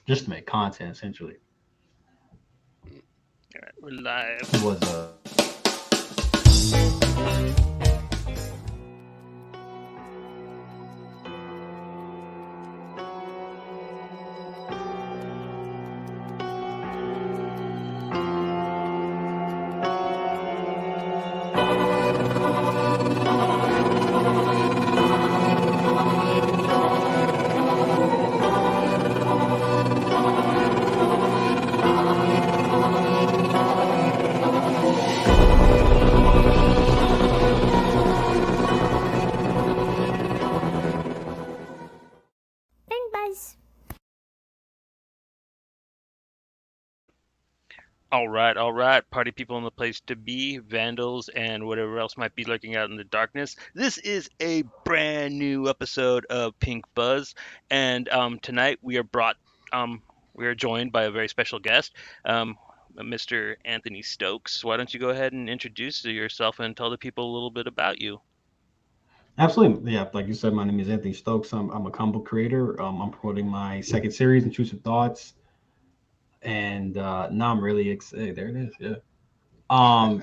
just to make content essentially. All right, we're live. It was Bing buzz. All right, party people in the place to be, vandals, and whatever else might be lurking out in the darkness. This is a brand new episode of Pink Buzz, and tonight we are joined by a very special guest, Mr. Anthony Stokes. Why don't you go ahead and introduce yourself and tell the people a little bit about you? absolutely, yeah. Like you said, my name is Anthony Stokes. I'm a comic book creator. I'm promoting my second series, Intrusive Thoughts, and now I'm really excited. There it is. Yeah. I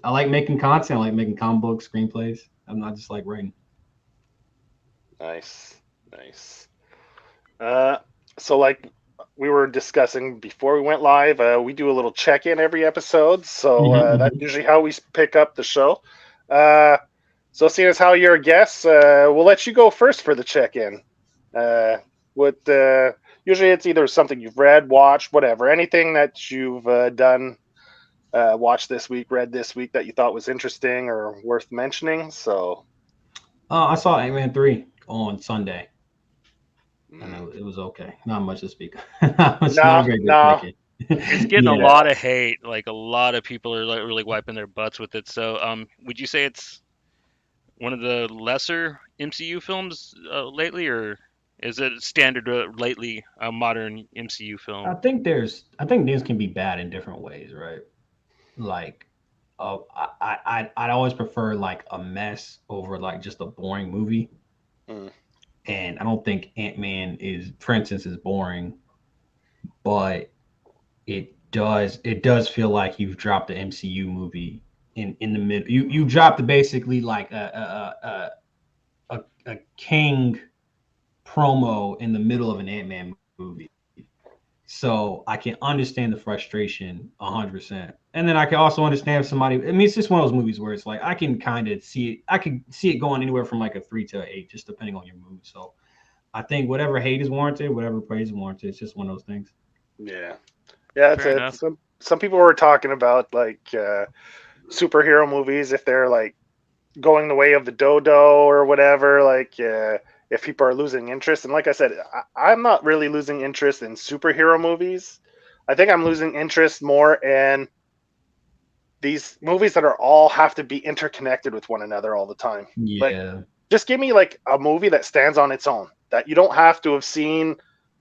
like making content. I like making comic books, screenplays. I'm not just like writing. Nice, nice. Uh, so like we were discussing before we went live, we do a little check-in every episode. So that's Hmm. usually how we pick up the show. Uh, so seeing as how you're a guest, we'll let you go first for the check-in. Uh, what usually it's either something you've read, watched, whatever, anything that you've done, watched this week, read this week that you thought was interesting or worth mentioning. So. I saw Ant-Man 3 on Sunday, and Mm. it was okay. Not much to speak. It's not a No, great no, check-in. It's getting a Yeah. yeah. lot of hate. Like a lot of people are like really wiping their butts with it. So, would you say it's one of the lesser MCU films lately, or is it standard lately a modern MCU film? I think things can be bad in different ways, right? Like, I'd always prefer like a mess over like just a boring movie, Mm. and I don't think Ant-Man is, for instance, is boring, but it does feel like you've dropped the MCU movie in the mid. You dropped basically like a King promo in the middle of an Ant-Man movie. So I can understand the frustration 100%. And then I can also understand if somebody. I mean, it's just one of those movies where it's like I can kind of see it. I can see it going anywhere from like a 3 to 8, just depending on your mood. So I think whatever hate is warranted, whatever praise is warranted. It's just one of those things. Yeah, yeah. Fair enough. It's some people were talking about like superhero movies if they're like going the way of the dodo or whatever. Like if people are losing interest, and like I said, I'm not really losing interest in superhero movies. I think I'm losing interest more in these movies that are all have to be interconnected with one another all the time. Like, Yeah. just give me like a movie that stands on its own that you don't have to have seen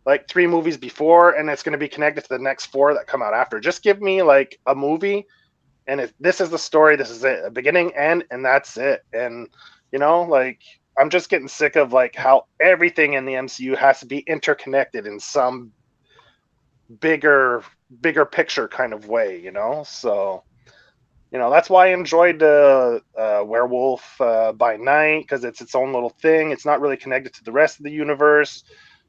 like three movies before and it's going to be connected to the next four that come out after. Just give me like a movie and if this is the story, this is it, a beginning, end, and that's it. And like I'm just getting sick of like how everything in the MCU has to be interconnected in some bigger bigger picture kind of way. So that's why I enjoyed Werewolf by Night, because it's its own little thing. It's not really connected to the rest of the universe.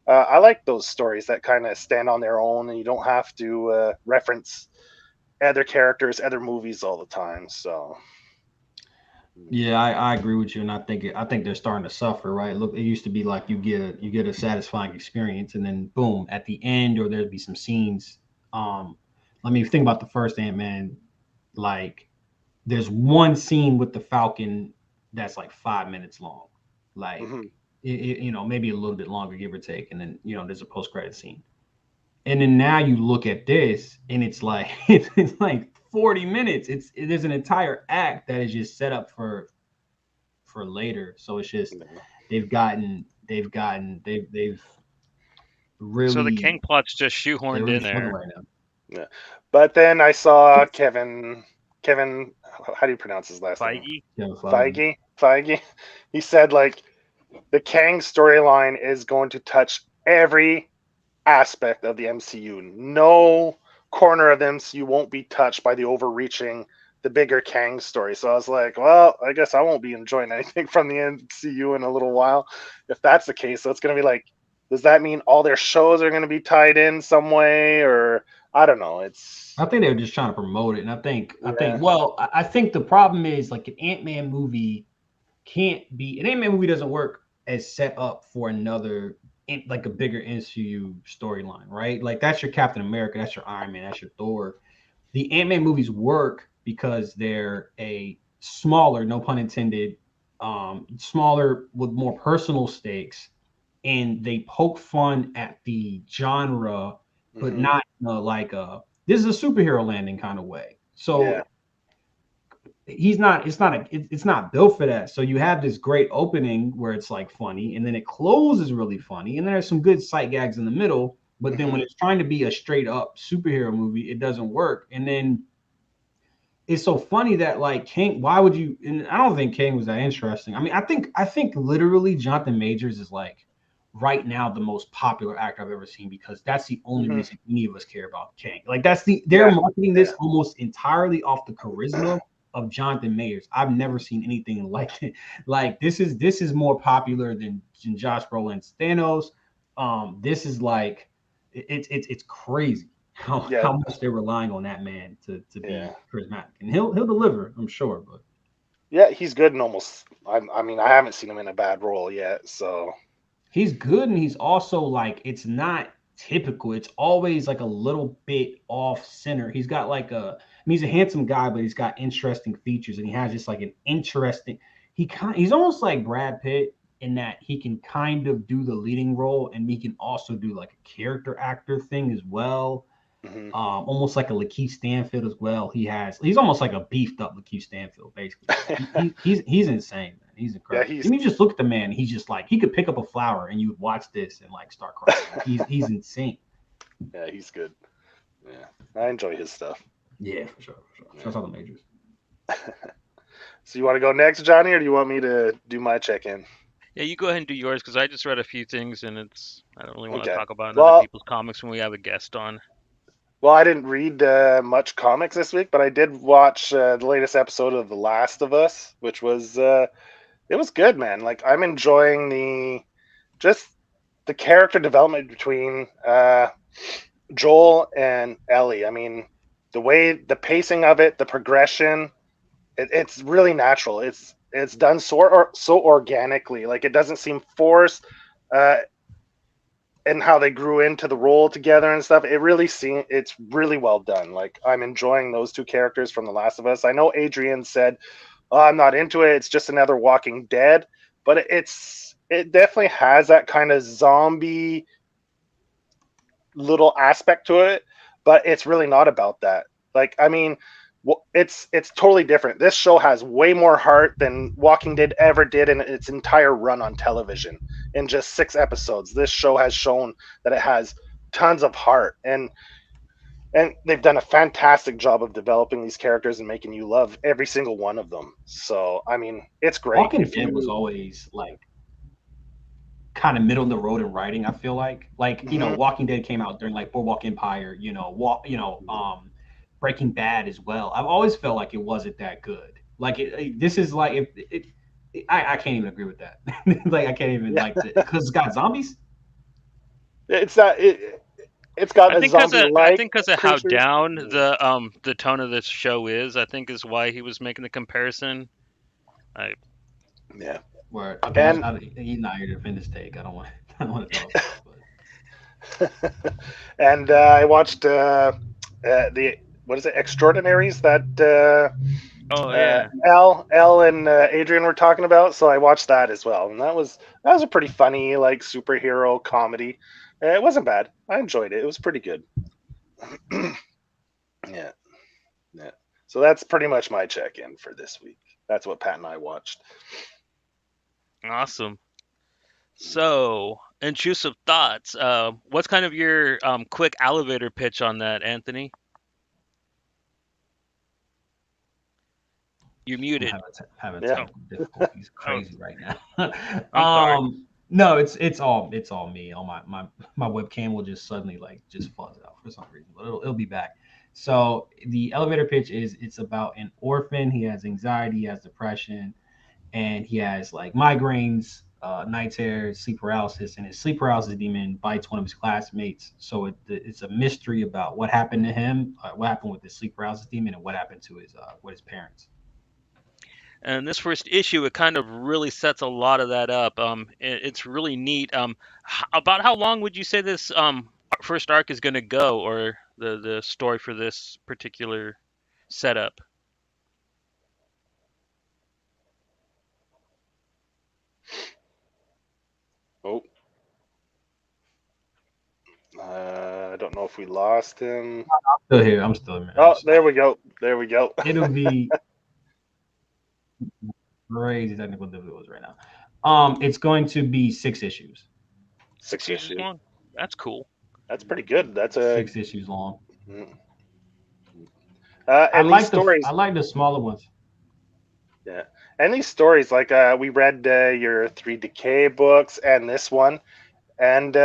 I like those stories that kind of stand on their own, and you don't have to reference other characters, other movies all the time. So, Yeah, I agree with you, and I think they're starting to suffer. Right? Look, it used to be like you get a satisfying experience, and then boom, at the end, or there'd be some scenes. Um, I mean, think about the first Ant Man. Like, there's one scene with the Falcon that's like 5 minutes long, like mhm. maybe a little bit longer, give or take, and then there's a post credit scene, and then now you look at this, and it's like it's like 40 minutes. There's an entire act that is just set up for later. So it's just they've So the really King plot's just they're shoehorned really in struggling there. right now. Yeah. But then I saw Kevin, how do you pronounce his last name? Feige. Kevin Feige. Feige. He said like the Kang storyline is going to touch every aspect of the MCU. No corner of the MCU won't be touched by the overreaching, the bigger Kang story. So I was like, well, I guess I won't be enjoying anything from the MCU in a little while if that's the case. So it's going to be like, does that mean all their shows are going to be tied in some way, or I don't know. I think they were just trying to promote it, and Yeah. well, I think the problem is like an Ant-Man movie can't be an Ant-Man movie doesn't work as set up for another like a bigger MCU storyline, right? Like that's your Captain America, that's your Iron Man, that's your Thor. The Ant-Man movies work because they're a smaller, no pun intended, smaller with more personal stakes, and they poke fun at the genre, but Mhm. not like this is a superhero landing kind of way. So Yeah. he's not it's not built for that. So you have this great opening where it's like funny, and then it closes really funny, and then there's some good sight gags in the middle, but then when Mhm. it's trying to be a straight up superhero movie, it doesn't work. And then it's so funny that like King, why would you, and I don't think King was that interesting. I mean, I think literally Jonathan Majors is like right now the most popular actor I've ever seen, because that's the only Mhm. reason any of us care about King. Like they're Yeah. marketing this Yeah. almost entirely off the charisma of Jonathan Majors. I've never seen anything like it. Like this is more popular than Josh Brolin's Thanos. This is like it's crazy Yeah. how much they're relying on that man to be Yeah. charismatic, and he'll deliver, I'm sure. But Yeah. He's good in almost. I mean, I haven't seen him in a bad role yet. So. he's good, and he's also like it's not typical. It's always like a little bit off center. He's got like I mean, he's a handsome guy, but he's got interesting features, and he has just like an interesting. He's almost like Brad Pitt in that he can kind of do the leading role, and he can also do like a character actor thing as well. Mhm. Almost like a Lakeith Stanfield as well. He's almost like a beefed up Lakeith Stanfield, basically. He's insane, man. He's Yeah. incredible. I mean, you just look at the man. He's just like he could pick up a flower and you would watch this and like start crying. Like he's insane. Yeah. He's good. Yeah. I enjoy his stuff. Yeah, for sure, for sure. Yeah. Shout out the majors. So you want to go next, Johnny, or do you want me to do my check-in? Yeah, you go ahead and do yours because I just read a few things and I don't really want to Okay. talk about other Well, people's comics when we have a guest on. I didn't read much comics this week, but I did watch the latest episode of The Last of Us, which was it was good, man. Like I'm enjoying just the character development between Joel and Ellie. I mean, the pacing of it, the progression, it's really natural. It's done so organically. Like it doesn't seem forced. Uh, and how they grew into the role together and stuff. It's really well done. Like I'm enjoying those two characters from The Last of Us. I know Adrian said, "Oh, I'm not into it. It's just another Walking Dead," but it definitely has that kind of zombie little aspect to it, but it's really not about that. Like, I mean, it's totally different. This show has way more heart than Walking Dead ever did in its entire run on television. In just 6 episodes, this show has shown that it has tons of heart, and they've done a fantastic job of developing these characters and making you love every single one of them. So, I mean, it's great. Walking If Dead was you, always like kind of middle of the road in writing. I feel like Mhm. Walking Dead came out during like Boardwalk Empire. Breaking Bad as well. I've always felt like it wasn't that good. Like this is like if I can't even agree with that. Like I can't even Yeah, like because it's got zombies. it's not. It's got I a think because I zombie-like think because of how creatures. down the tone of this show is, I think is why he was making the comparison. I Yeah, Where okay, and he's not here to defend his take. I don't want I don't want to talk about it. and I watched the what is it, Extraordinaries that oh yeah. Elle and Adrian were talking about. So I watched that as well, and that was a pretty funny like superhero comedy. It wasn't bad. I enjoyed it. It was pretty good. Yeah, yeah. So that's pretty much my check-in for this week. That's what Pat and I watched. Awesome. So, intrusive thoughts. What's kind of your quick elevator pitch on that, Anthony? You're I'm muted. having Yeah. Oh, technical difficulties oh, crazy right now. I'm sorry. No, it's all me. On my webcam will just suddenly like just fuzz out for some reason, but it'll be back. So the elevator pitch is it's about an orphan. He has anxiety, he has depression, and he has like migraines, night terrors, sleep paralysis, and his sleep paralysis demon bites one of his classmates. So it's a mystery about what happened to him, what happened with the sleep paralysis demon, and what happened to his with his parents. And this first issue, it kind of really sets a lot of that up. It's really neat. About how long would you say this first arc is going to go, or the story for this particular setup? Oh, I don't know if we lost him. Still here. I'm still here. Oh, there we go. There we go. It'll be crazy technical difficulties right now. It's going to be 6 issues. 6 issues Issue. long. That's cool. That's pretty good. That's a 6 issues long. mm. I and these like the I stories. like the smaller ones. Yeah, and these stories like we read your three Decay books and this one, and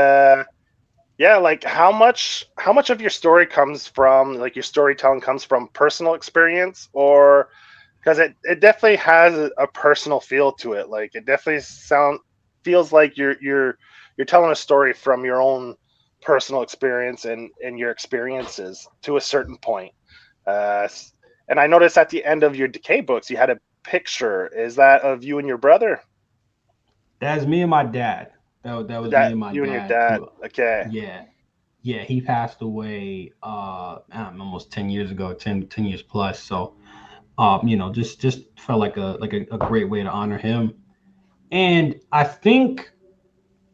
yeah, like how much of your story comes from like your storytelling comes from personal experience, or because it definitely has a personal feel to it. Like it definitely feels like you're telling a story from your own personal experience and your experiences to a certain point. Uh, and I noticed at the end of your Decay books, you had a picture. Is that of you and your brother? That's me and my dad. That was me That and my you and your dad. dad? Who, Okay. yeah, yeah. He passed away almost 10 years ago, 10 years plus. So just felt like a great way to honor him. And I think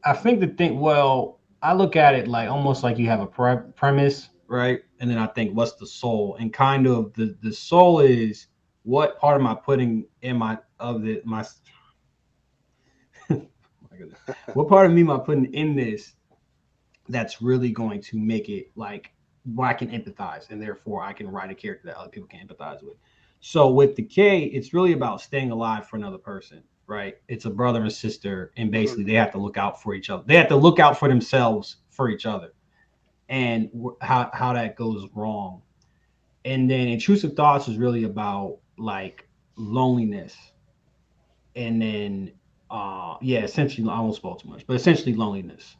the thing. Well, I look at it like almost like you have a premise, right? And then I think what's the soul, and kind of the soul is what part am I putting in my of the my my goodness. What part of me am I putting in this that's really going to make it like where I can empathize and therefore I can write a character that other people can empathize with. So with Decay, it's really about staying alive for another person, right? It's a brother and sister, and Mhm. basically they have to look out for each other. They have to look out for themselves for each other, and how that goes wrong. And then Intrusive Thoughts is really about like loneliness, and then yeah, essentially I almost spoke too much, but essentially loneliness.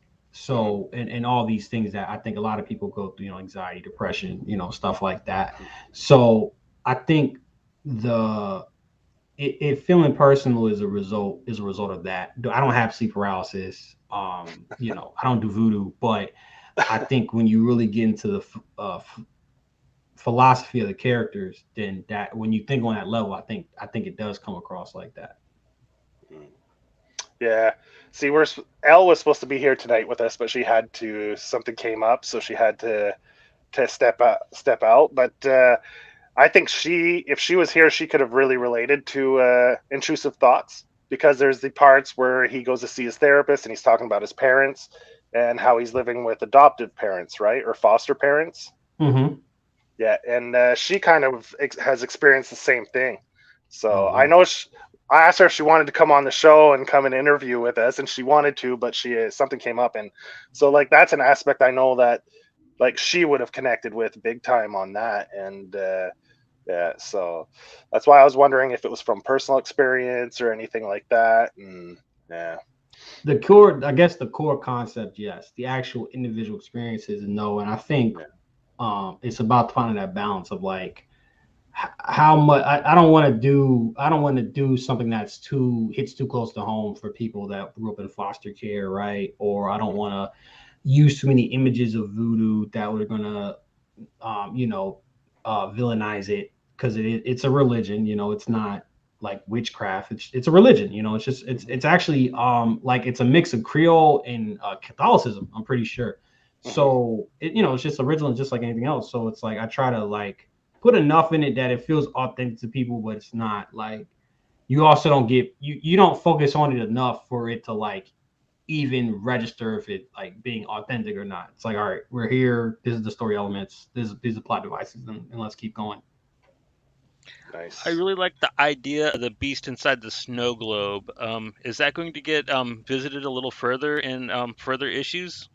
Mhm. So and all these things that I think a lot of people go through, anxiety, depression, stuff like that. So I think the it feeling personal is a result of that. I don't have sleep paralysis. I don't do voodoo, but I think when you really get into the philosophy of the characters, then that when you think on that level, I think it does come across like that. Mhm. Yeah. See, Elle was supposed to be here tonight with us, but she had to something came up, so she had to step out. But I think if she was here, she could have really related to intrusive thoughts because there's the parts where he goes to see his therapist and he's talking about his parents and how he's living with adoptive parents, right, or foster parents. Mm-hmm. Yeah, and she kind of has experienced the same thing. Oh So I wow. know I asked her if she wanted to come on the show and come and interview with us, and she wanted to, but she something came up, and so like that's an aspect I know that like she would have connected with big time on that, and yeah, so that's why I was wondering if it was from personal experience or anything like that, and yeah. I guess the core concept, yes. The actual individual experiences, no. And I think Yeah. it's about finding that balance of like how much I don't want to do something that's too hits too close to home for people that grew up in foster care, right? Or I don't want to use too many images of voodoo that we're gonna um, you know villainize it because it's a religion. It's not like witchcraft. It's a religion. It's just Mhm. it's actually like it's a mix of Creole and Catholicism. I'm pretty sure. Mhm. So it's just original, just like anything else. So it's like I try to like put enough in it that it feels authentic to people, but it's not like you also don't get you don't focus on it enough for it to like even register if it like being authentic or not. It's like, all right, we're here. This is the story elements. These are plot devices, and let's keep going. Nice. I really like the idea of the beast inside the snow globe. Is that going to get visited a little further in further issues?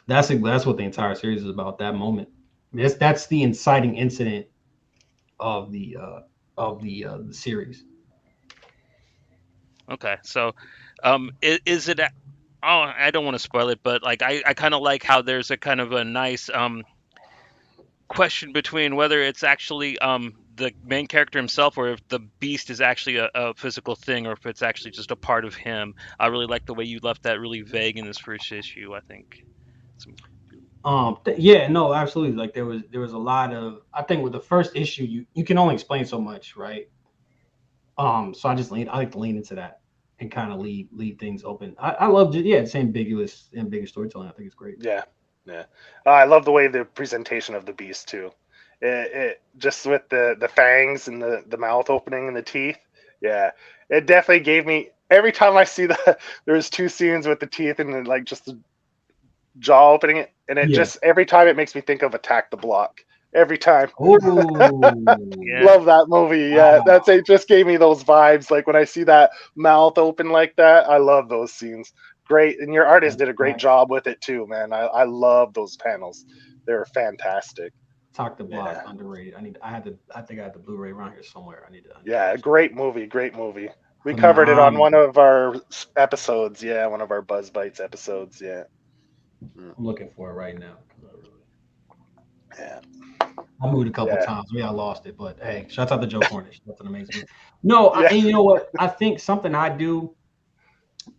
That's what the entire series is about. That moment. That's the inciting incident of the series. Okay, so is it? Oh, I don't want to spoil it, but like I kind of like how there's a kind of a nice question between whether it's actually the main character himself or if the beast is actually a physical thing or if it's actually just a part of him. I really like the way you left that really vague in this first issue. I think. Some, Yeah, no, absolutely. Like there was a lot of, I think with the first issue you can only explain so much, right? So I like to lean into that and kind of leave things open. I love just, yeah, it's ambiguous storytelling. I think it's great. Yeah, yeah. I love the way the presentation of the beast too. It just with the fangs and the mouth opening and the teeth. Yeah, it definitely gave me every time I see that. There's two scenes with the teeth and then, like just the jaw opening it, and it Yeah. just every time it makes me think of Attack the Block. Every time. Oh, yeah. Love that movie. Yeah, wow. it just gave me those vibes. Like when I see that mouth open like that, I love those scenes. Great, and your artist did a great job with it too, man. I love those panels. They're fantastic. Talk the Block, Yeah, underrated. I think I had the Blu-ray around here somewhere. I need to yeah, watch it. great movie, great movie. We covered it on one Phenomenal. of our episodes. Yeah, one of our Buzz Bites episodes. Yeah, Mm, I'm looking for it right now. yeah, I moved a couple yeah, times. Maybe I lost it, but hey, shout out to Joe Cornish. That's an amazing movie. No, yeah. and you know what? I think something I do.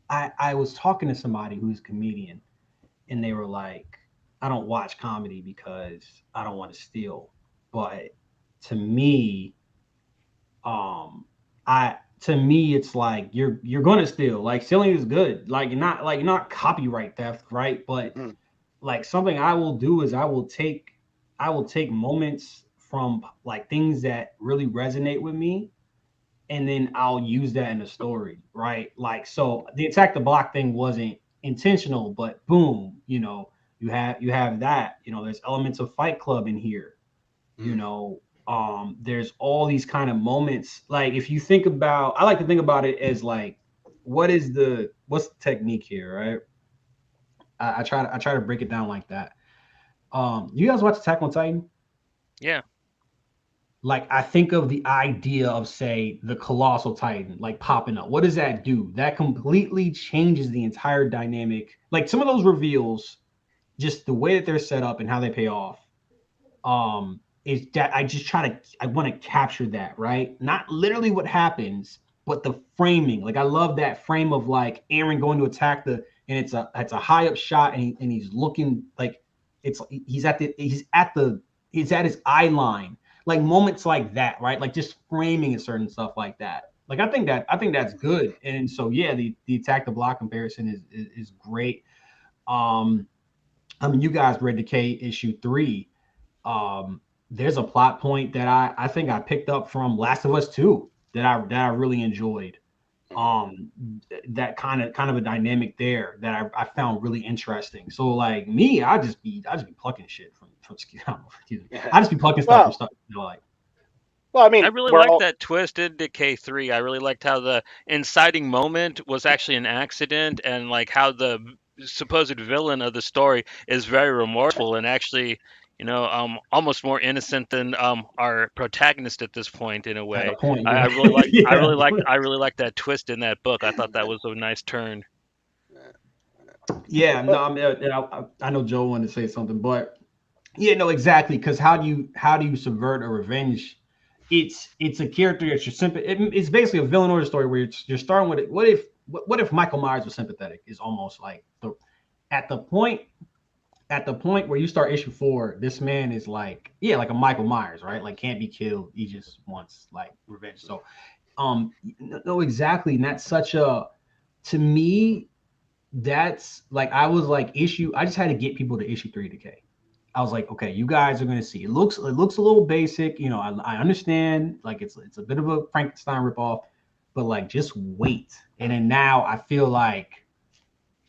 I was talking to somebody who's a comedian, and they were like, "I don't watch comedy because I don't want to steal." But to me, I to me, it's like you're gonna steal. Like stealing is good. Like not copyright theft, right? But Mm, like something I will do is I will take moments from like things that really resonate with me, and then I'll use that in a story, right? Like so the attack the block thing wasn't intentional, but boom, you have that. There's elements of Fight Club in here. you mm. know there's all these kind of moments. Like if you think about, I like to think about it as like, what's the technique here, right? I try to break it down like that. You guys watch Attack on Titan? Yeah. Like I think of the idea of, say, the colossal titan like popping up. What does that do? That completely changes the entire dynamic. Like some of those reveals, just the way that they're set up and how they pay off, is that I want to capture that, right? Not literally what happens, but the framing. Like I love that frame of like Aaron going to attack and it's a high up shot, and he's looking like he's at his eye line. Like moments like that, right? Like just framing and certain stuff like that. Like I think that's good. And so yeah, the attack the block comparison is great. Um, I mean, you guys read Decay issue 3. There's a plot point that I think I picked up from Last of Us 2 that I really enjoyed. Mhm. Um, that kind of a dynamic there that I found really interesting. So like me, I just be plucking shit from I don't know, excuse me. Yeah. I just be plucking stuff from Well, stuff, like well, I I mean, really we're liked all that twist in Decay 3. I really liked how the inciting moment was actually an accident and like how the supposed villain of the story is very remorseful and actually, almost more innocent than our protagonist at this point in a at a way. point, I yeah, really like yeah, I really liked that twist in that book. I thought that was a nice turn. yeah. No, well, I mean, I know Joe wanted to say something, but yeah, no, exactly. Because how do you subvert a revenge? It's a character that you're it's basically a villain origin story where you're starting with it. What if Michael Myers was sympathetic? Is almost like at the point at the point where you start issue 4, this man is like, yeah, like a Michael Myers, right? Like can't be killed. He just wants like revenge. So no, exactly, and that's such a, to me, that's like, I was like, I just had to get people to issue 3 Decay. I was like, okay, you guys are gonna see. It looks a little basic, I understand, like it's a bit of a Frankenstein ripoff, but like just wait. And then now I feel like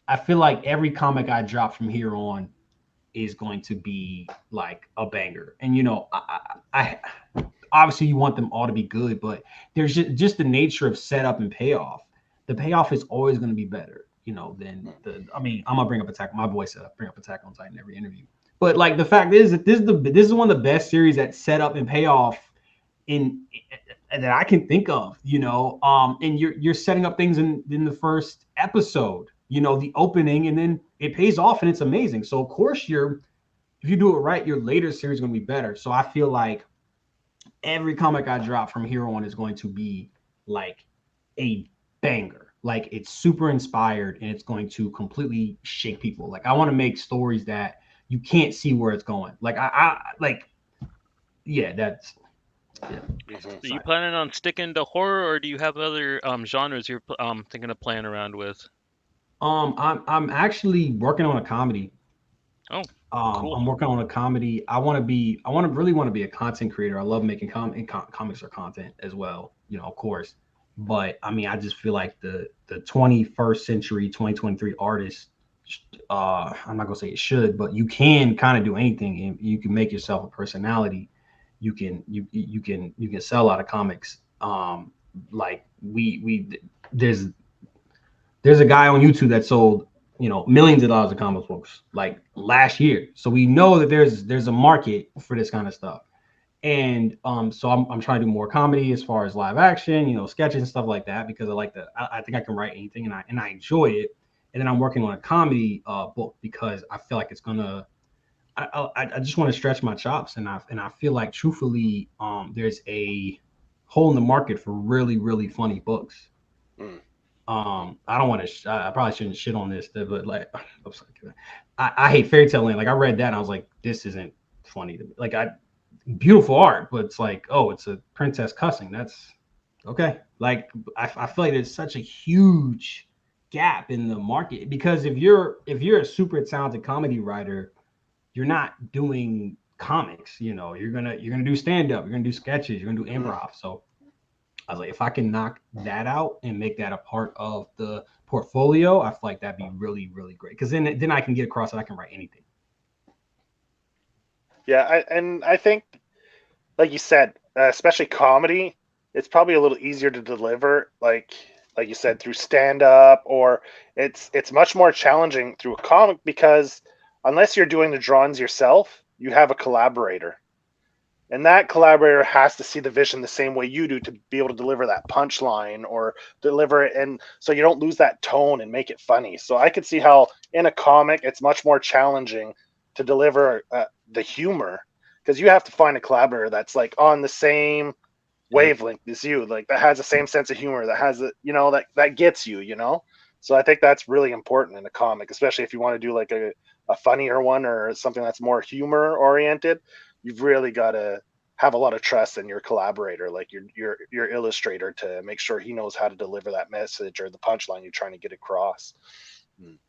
every comic I drop from here on is going to be like a banger. And obviously you want them all to be good, but there's just the nature of setup and payoff. The payoff is always going to be better, than the. I mean, I'm gonna bring up Attack. My boy said I bring up Attack on Titan every interview. But like the fact is that this is one of the best series that set up and payoff in that I can think of, and you're setting up things in the first episode, the opening, and then it pays off and it's amazing. So of course if you do it right, your later series is going to be better. So I feel like every comic I drop from here on is going to be like a banger. Like it's super inspired and it's going to completely shake people. Like I want to make stories that you can't see where it's going. Like that's. Yeah. Are you planning on sticking to horror, or do you have other genres you're thinking of playing around with? I'm actually working on a comedy. Oh, cool. I'm working on a comedy. I really want to be a content creator. I love making comics or content as well, of course. But I mean, I just feel like the 21st century, 2023 artist. I'm not gonna say it should, but you can kind of do anything, and you can make yourself a personality. You can sell a lot of comics. Like there's a guy on YouTube that sold millions of dollars of comic books like last year. So we know that there's a market for this kind of stuff. And so I'm trying to do more comedy as far as live action, sketches and stuff like that, because I think I can write anything and I enjoy it. And then I'm working on a comedy book because I feel like it's gonna. I just want to stretch my chops, and I feel like truthfully, there's a hole in the market for really, really funny books. I don't want to. I probably shouldn't shit on this, but like, I hate Fairy Tale Land. Like I read that, and I was like, this isn't funny to me. Like beautiful art, but it's like, oh, it's a princess cussing. That's okay. Like I feel like there's such a huge gap in the market, because if you're a super talented comedy writer, you're not doing comics, you're gonna do stand-up, you're gonna do sketches, you're gonna do improv. So I was like, if I can knock that out and make that a part of the portfolio, I feel like that'd be really, really great, because then I can get across that I can write anything. Yeah, I think, like you said, especially comedy, it's probably a little easier to deliver, like you said, through stand-up, or it's much more challenging through a comic, because unless you're doing the drawings yourself, you have a collaborator. And that collaborator has to see the vision the same way you do to be able to deliver that punchline or deliver it. And so you don't lose that tone and make it funny. So I could see how in a comic, it's much more challenging to deliver the humor, because you have to find a collaborator that's like on the same wavelength as you, like that has the same sense of humor, that has that gets you. So I think that's really important in a comic, especially if you want to do like a funnier one or something that's more humor oriented. You've really got to have a lot of trust in your collaborator, like your illustrator, to make sure he knows how to deliver that message or the punchline you're trying to get across.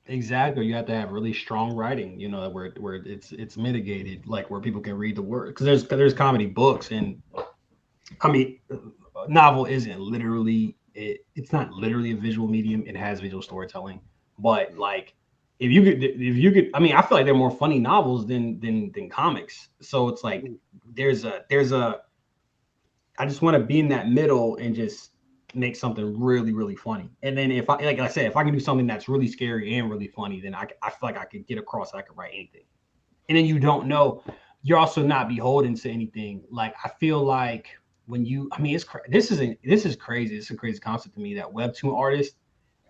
Exactly. You have to have really strong writing, where it's mitigated, like where people can read the word. Because there's comedy books, and I mean, a novel isn't literally it's not literally a visual medium. It has visual storytelling, but like if you could, I mean, I feel like there are more funny novels than comics. So it's like there's a I just want to be in that middle and just make something really, really funny. And then if I said, if I can do something that's really scary and really funny, then I feel like I could get across that I could write anything. And then you're also not beholden to anything. Like I feel like when this is crazy. It's a crazy concept to me that webtoon artists,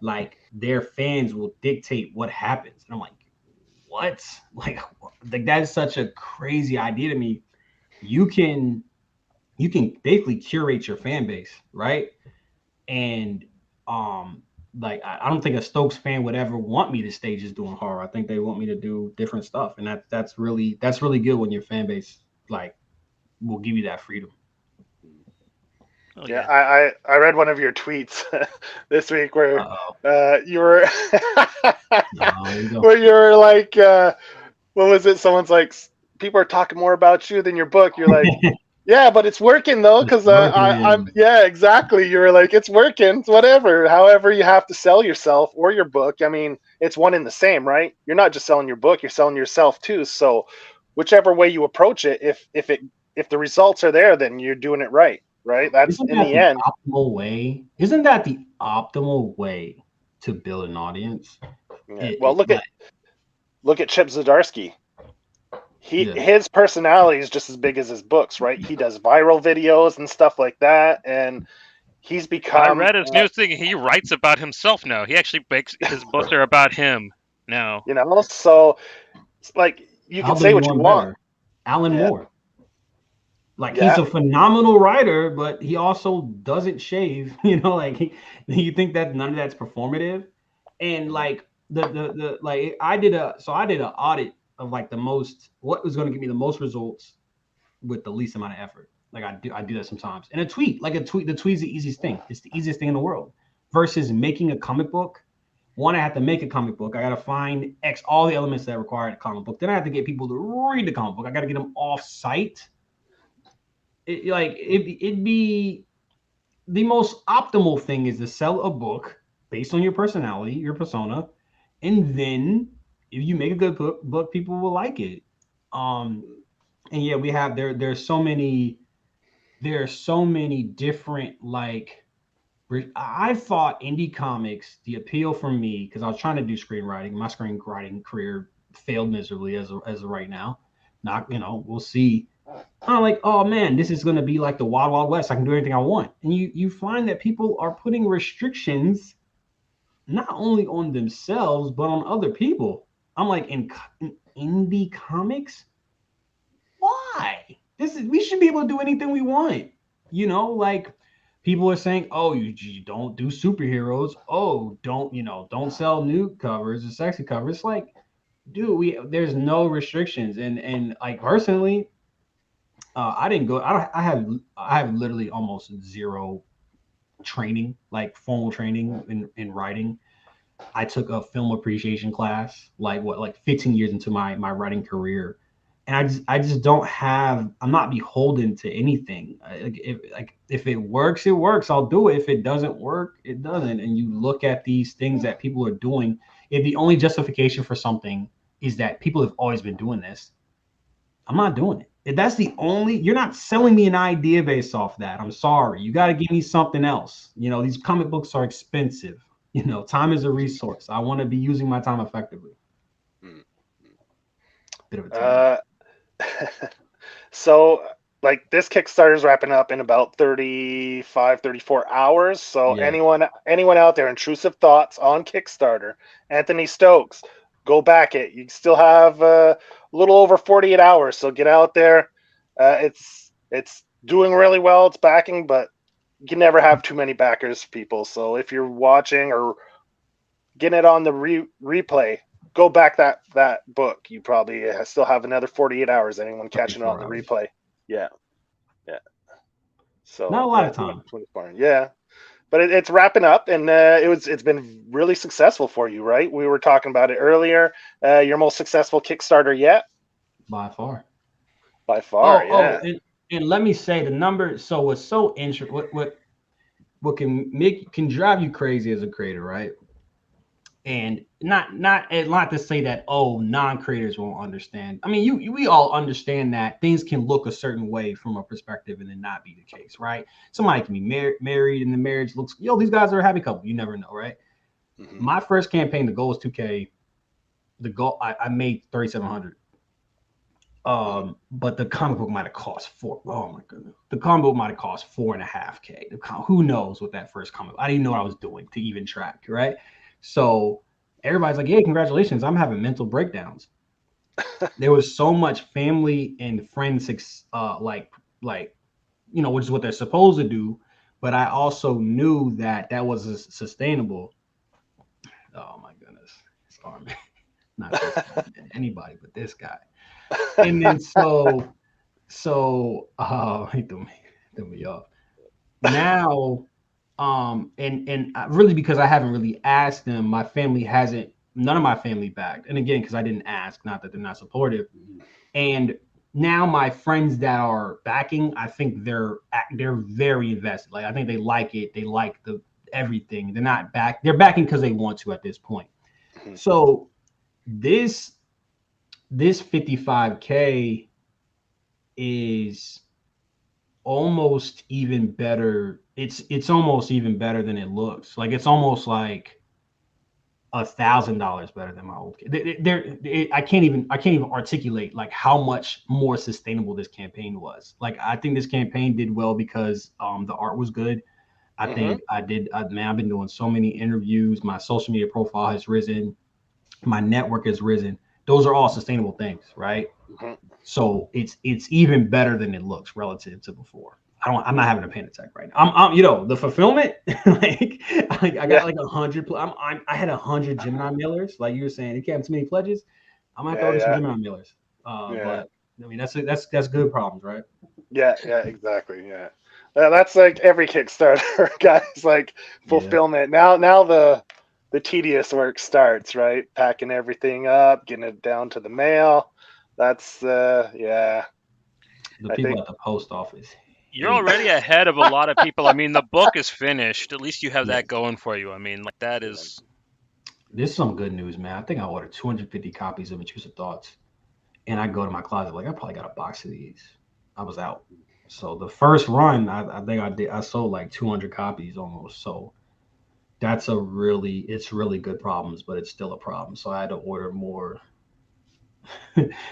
like their fans will dictate what happens. And I'm like, what? Like that is such a crazy idea to me. You can basically curate your fan base, right? And like I don't think a Stokes fan would ever want me to stay just doing horror. I think they want me to do different stuff, and that's really good when your fan base like will give you that freedom. Oh, yeah, I read one of your tweets this week where you were where you were like, what was it? Someone's like, people are talking more about you than your book. You're like, yeah, but it's working though, because I'm yeah, exactly. You're like, it's working, it's whatever. However, you have to sell yourself or your book. I mean, it's one in the same, right? You're not just selling your book, you're selling yourself too. So whichever way you approach it, if it if the results are there, then you're doing it right. That's Isn't in that the the end. optimal way? Isn't that the optimal way to build an audience? Yeah. Well, look Like, at Chip Zdarsky. yeah. His personality is just as big as his books, right? He does viral videos and stuff like that, and he's I become, read his new thing. He writes about himself now. He actually makes his books are about him now. so like you I'll can do say you what you one want. better. Alan Yeah, Moore. Like, he's yeah, a phenomenal writer, but he also doesn't shave. You think that none of that's performative? And like the like I did an audit of like what was going to give me the most results with the least amount of effort. Like, I do that sometimes. And the tweet's the easiest thing. It's the easiest thing in the world. Versus making a comic book. One, I have to make a comic book. I got to find all the elements that require a comic book. Then I have to get people to read the comic book. I got to get them off site. It'd be the most optimal thing is to sell a book based on your personality, your persona, and then if you make a good book, people will like it. Um, and yeah, we have there are so many different like. I thought indie comics, the appeal for me, because I was trying to do screenwriting. My screenwriting career failed miserably as of right now. Not, we'll see. I'm like, oh man, this is gonna be like the Wild Wild West. I can do anything I want. And you find that people are putting restrictions not only on themselves but on other people. I'm like, in indie comics, why? We should be able to do anything we want. Like people are saying, oh, you don't do superheroes. Oh, don't sell nude covers or sexy covers. It's like, dude, there's no restrictions. And like personally, I didn't go. I have literally almost zero training, like formal training in writing. I took a film appreciation class, like 15 years into my writing career, and I just don't have. I'm not beholden to anything. If it works, it works. I'll do it. If it doesn't work, it doesn't. And you look at these things that people are doing. If the only justification for something is that people have always been doing this, I'm not doing it. If that's the only, you're not selling me an idea based off that. I'm sorry. You got to give me something else. These comic books are expensive. Time is a resource. I want to be using my time effectively. Bit of a tangent. So like this Kickstarter is wrapping up in about 35, 34 hours. So Yeah. anyone out there, Intrusive Thoughts on Kickstarter, Anthony Stokes, go back it. You still have a little over 48 hours. So get out there. It's doing really well. It's backing, but you can never have too many backers, people. So if you're watching or getting it on the replay, go back that book. You probably still have another 48 hours. Anyone catching it on the replay? Yeah. So not a lot of time. Yeah, but it's wrapping up, and it's been really successful for you, right? We were talking about it earlier. Your most successful Kickstarter yet? By far. Yeah. And let me say the number. So what's so interesting? What can drive you crazy as a creator, right? And not to say that non-creators won't understand. I mean, we all understand that things can look a certain way from a perspective and then not be the case, right? Somebody can be married and the marriage looks, these guys are a happy couple. You never know, right? Mm-hmm. My first campaign, the goal was 2K. The goal I made 3,700. But the comic book might have cost oh my goodness. The comic book might have cost 4.5K. Who knows what that first comic? I didn't know what I was doing to even track, right? So everybody's like, "Hey, congratulations!" I'm having mental breakdowns. There was so much family and friends, which is what they're supposed to do. But I also knew that wasn't sustainable. Oh my goodness, sorry, not anybody but this guy. And then he threw me off. Now, and really because I haven't really asked them, none of my family backed. And again, because I didn't ask, not that they're not supportive. And now my friends that are backing, I think they're very invested. Like, I think they like it. They like everything. They're backing because they want to at this point. So this 55K is almost even better. It's almost even better than it looks. Like it's almost like $1,000 better than my old kid. I can't even articulate like how much more sustainable this campaign was. Like I think this campaign did well because the art was good. I Mm-hmm. think man, I've been doing so many interviews. My social media profile has risen. My network has risen. Those are all sustainable things, right? Mm-hmm. So it's even better than it looks relative to before. I'm not having a panic attack right now. I'm the fulfillment. like I got Yeah. like 100. I had 100 Gemini mailers. Like you were saying, you can't have too many pledges. I might Yeah. throw in some Yeah. Gemini mailers. Yeah. But I mean that's good problems, right? Yeah. Yeah. Exactly. Yeah. That's like every Kickstarter, guys. Like Yeah. fulfillment. Now the tedious work starts. Right, packing everything up, getting it down to the mail. That's yeah. The I people think at the post office You're hate. already ahead of a lot of people. I mean, the book is finished. At least you have Yeah. that going for you. I mean, like that yeah. is. This is some good news, man. I think I ordered 250 copies of Intrusive Thoughts, and I go to my closet like I probably got a box of these. I was out. So the first run, I think I sold like 200 copies almost. So it's really good problems, but it's still a problem. So I had to order more.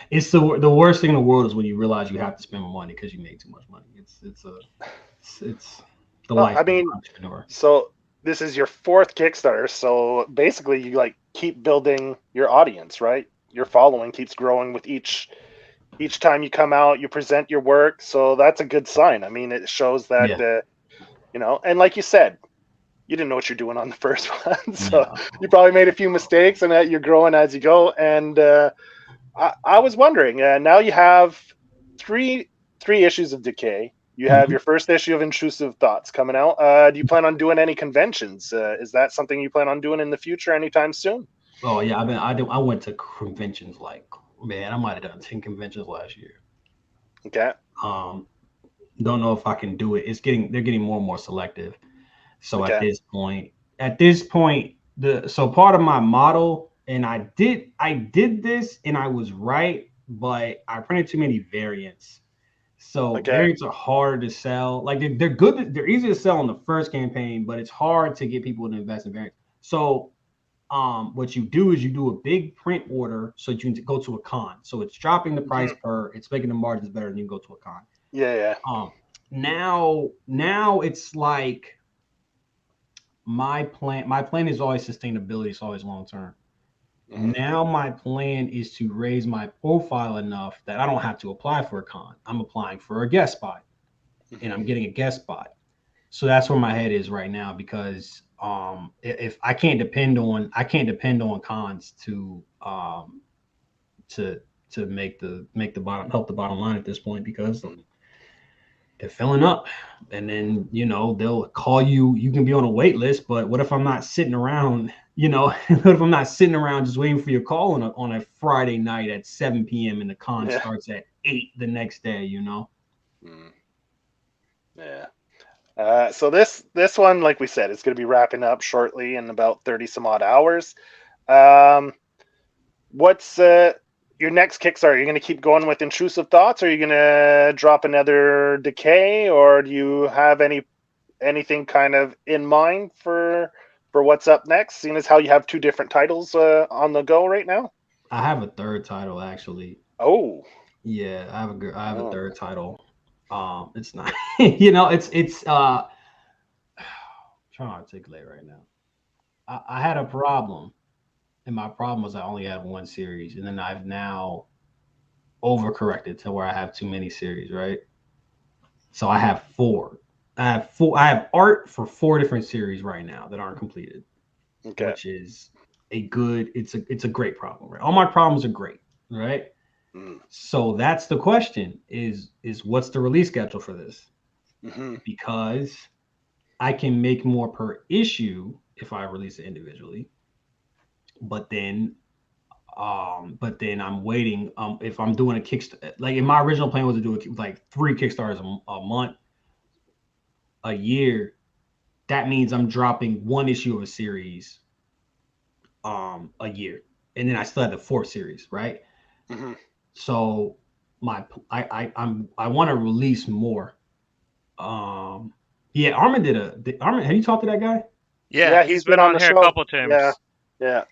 It's the worst thing in the world is when you realize you have to spend more money because you made too much money. It's the Well, life I of an mean, entrepreneur. so this is your fourth Kickstarter. So basically, you like keep building your audience, right? Your following keeps growing with each time you come out. You present your work, so that's a good sign. I mean, it shows that Yeah, and like you said, you didn't know what you're doing on the first one, so no, you probably made a few mistakes, and that you're growing as you go. And I was wondering, now you have three three issues of Decay. You have Mhm. your first issue of Intrusive Thoughts coming out. Do you plan on doing any conventions? Is that something you plan on doing in the future anytime soon? Oh yeah, I went to conventions like man, I might have done 10 conventions last year. Okay. Um, don't know if I can do it. They're getting more and more selective. So Okay. at this point, the so part of my model, and I did this and I was right, but I printed too many variants. So Okay. variants are hard to sell. Like they're good, they're easy to sell in the first campaign, but it's hard to get people to invest in variants. So what you do is you do a big print order so you can go to a con. So it's dropping the price Hmm. per, it's making the margins better, and you can go to a con. Yeah. Yeah. Um, now it's like my plan is always sustainability, it's always long term. Hmm. Now my plan is to raise my profile enough that I don't have to apply for a con. I'm applying for a guest spot and Hmm. I'm getting a guest spot. So that's where my head is right now because if I can't depend on cons to make the bottom help the bottom line at this point because they're filling up, and then they'll call you. You can be on a wait list, but what if I'm not sitting around? What if I'm not sitting around just waiting for your call on a Friday night at 7 p.m. and the con Yeah. starts at 8 the next day? Mm. Yeah. So this one, like we said, is going to be wrapping up shortly in about 30 some odd hours. Um, what's your next Kickstarter? Are you going to keep going with Intrusive Thoughts? Or are you going to drop another Decay, or do you have anything kind of in mind for what's up next? Seeing as how you have two different titles on the go right now. I have a third title actually. Oh, Yeah, I have a oh. third title. It's not, it's trying to articulate right now. I had a problem, and my problem was I only had one series, and then I've now overcorrected to where I have too many series, right? So I have four. I have art for four different series right now that aren't completed, Okay. which is it's a great problem, right? All my problems are great, right? Mm. So that's the question is what's the release schedule for this? Hmm. Because I can make more per issue if I release it individually, but then I'm waiting. If I'm doing a Kickstarter, like in my original plan was to do like three Kickstarters a month, a year. That means I'm dropping one issue of a series a year, and then I still have the fourth series, right? Hmm. So I want to release more. Yeah, Armin Armin. Have you talked to that guy? Yeah, Yeah, he's he's been been on on the here a show. couple Yeah, times. yeah,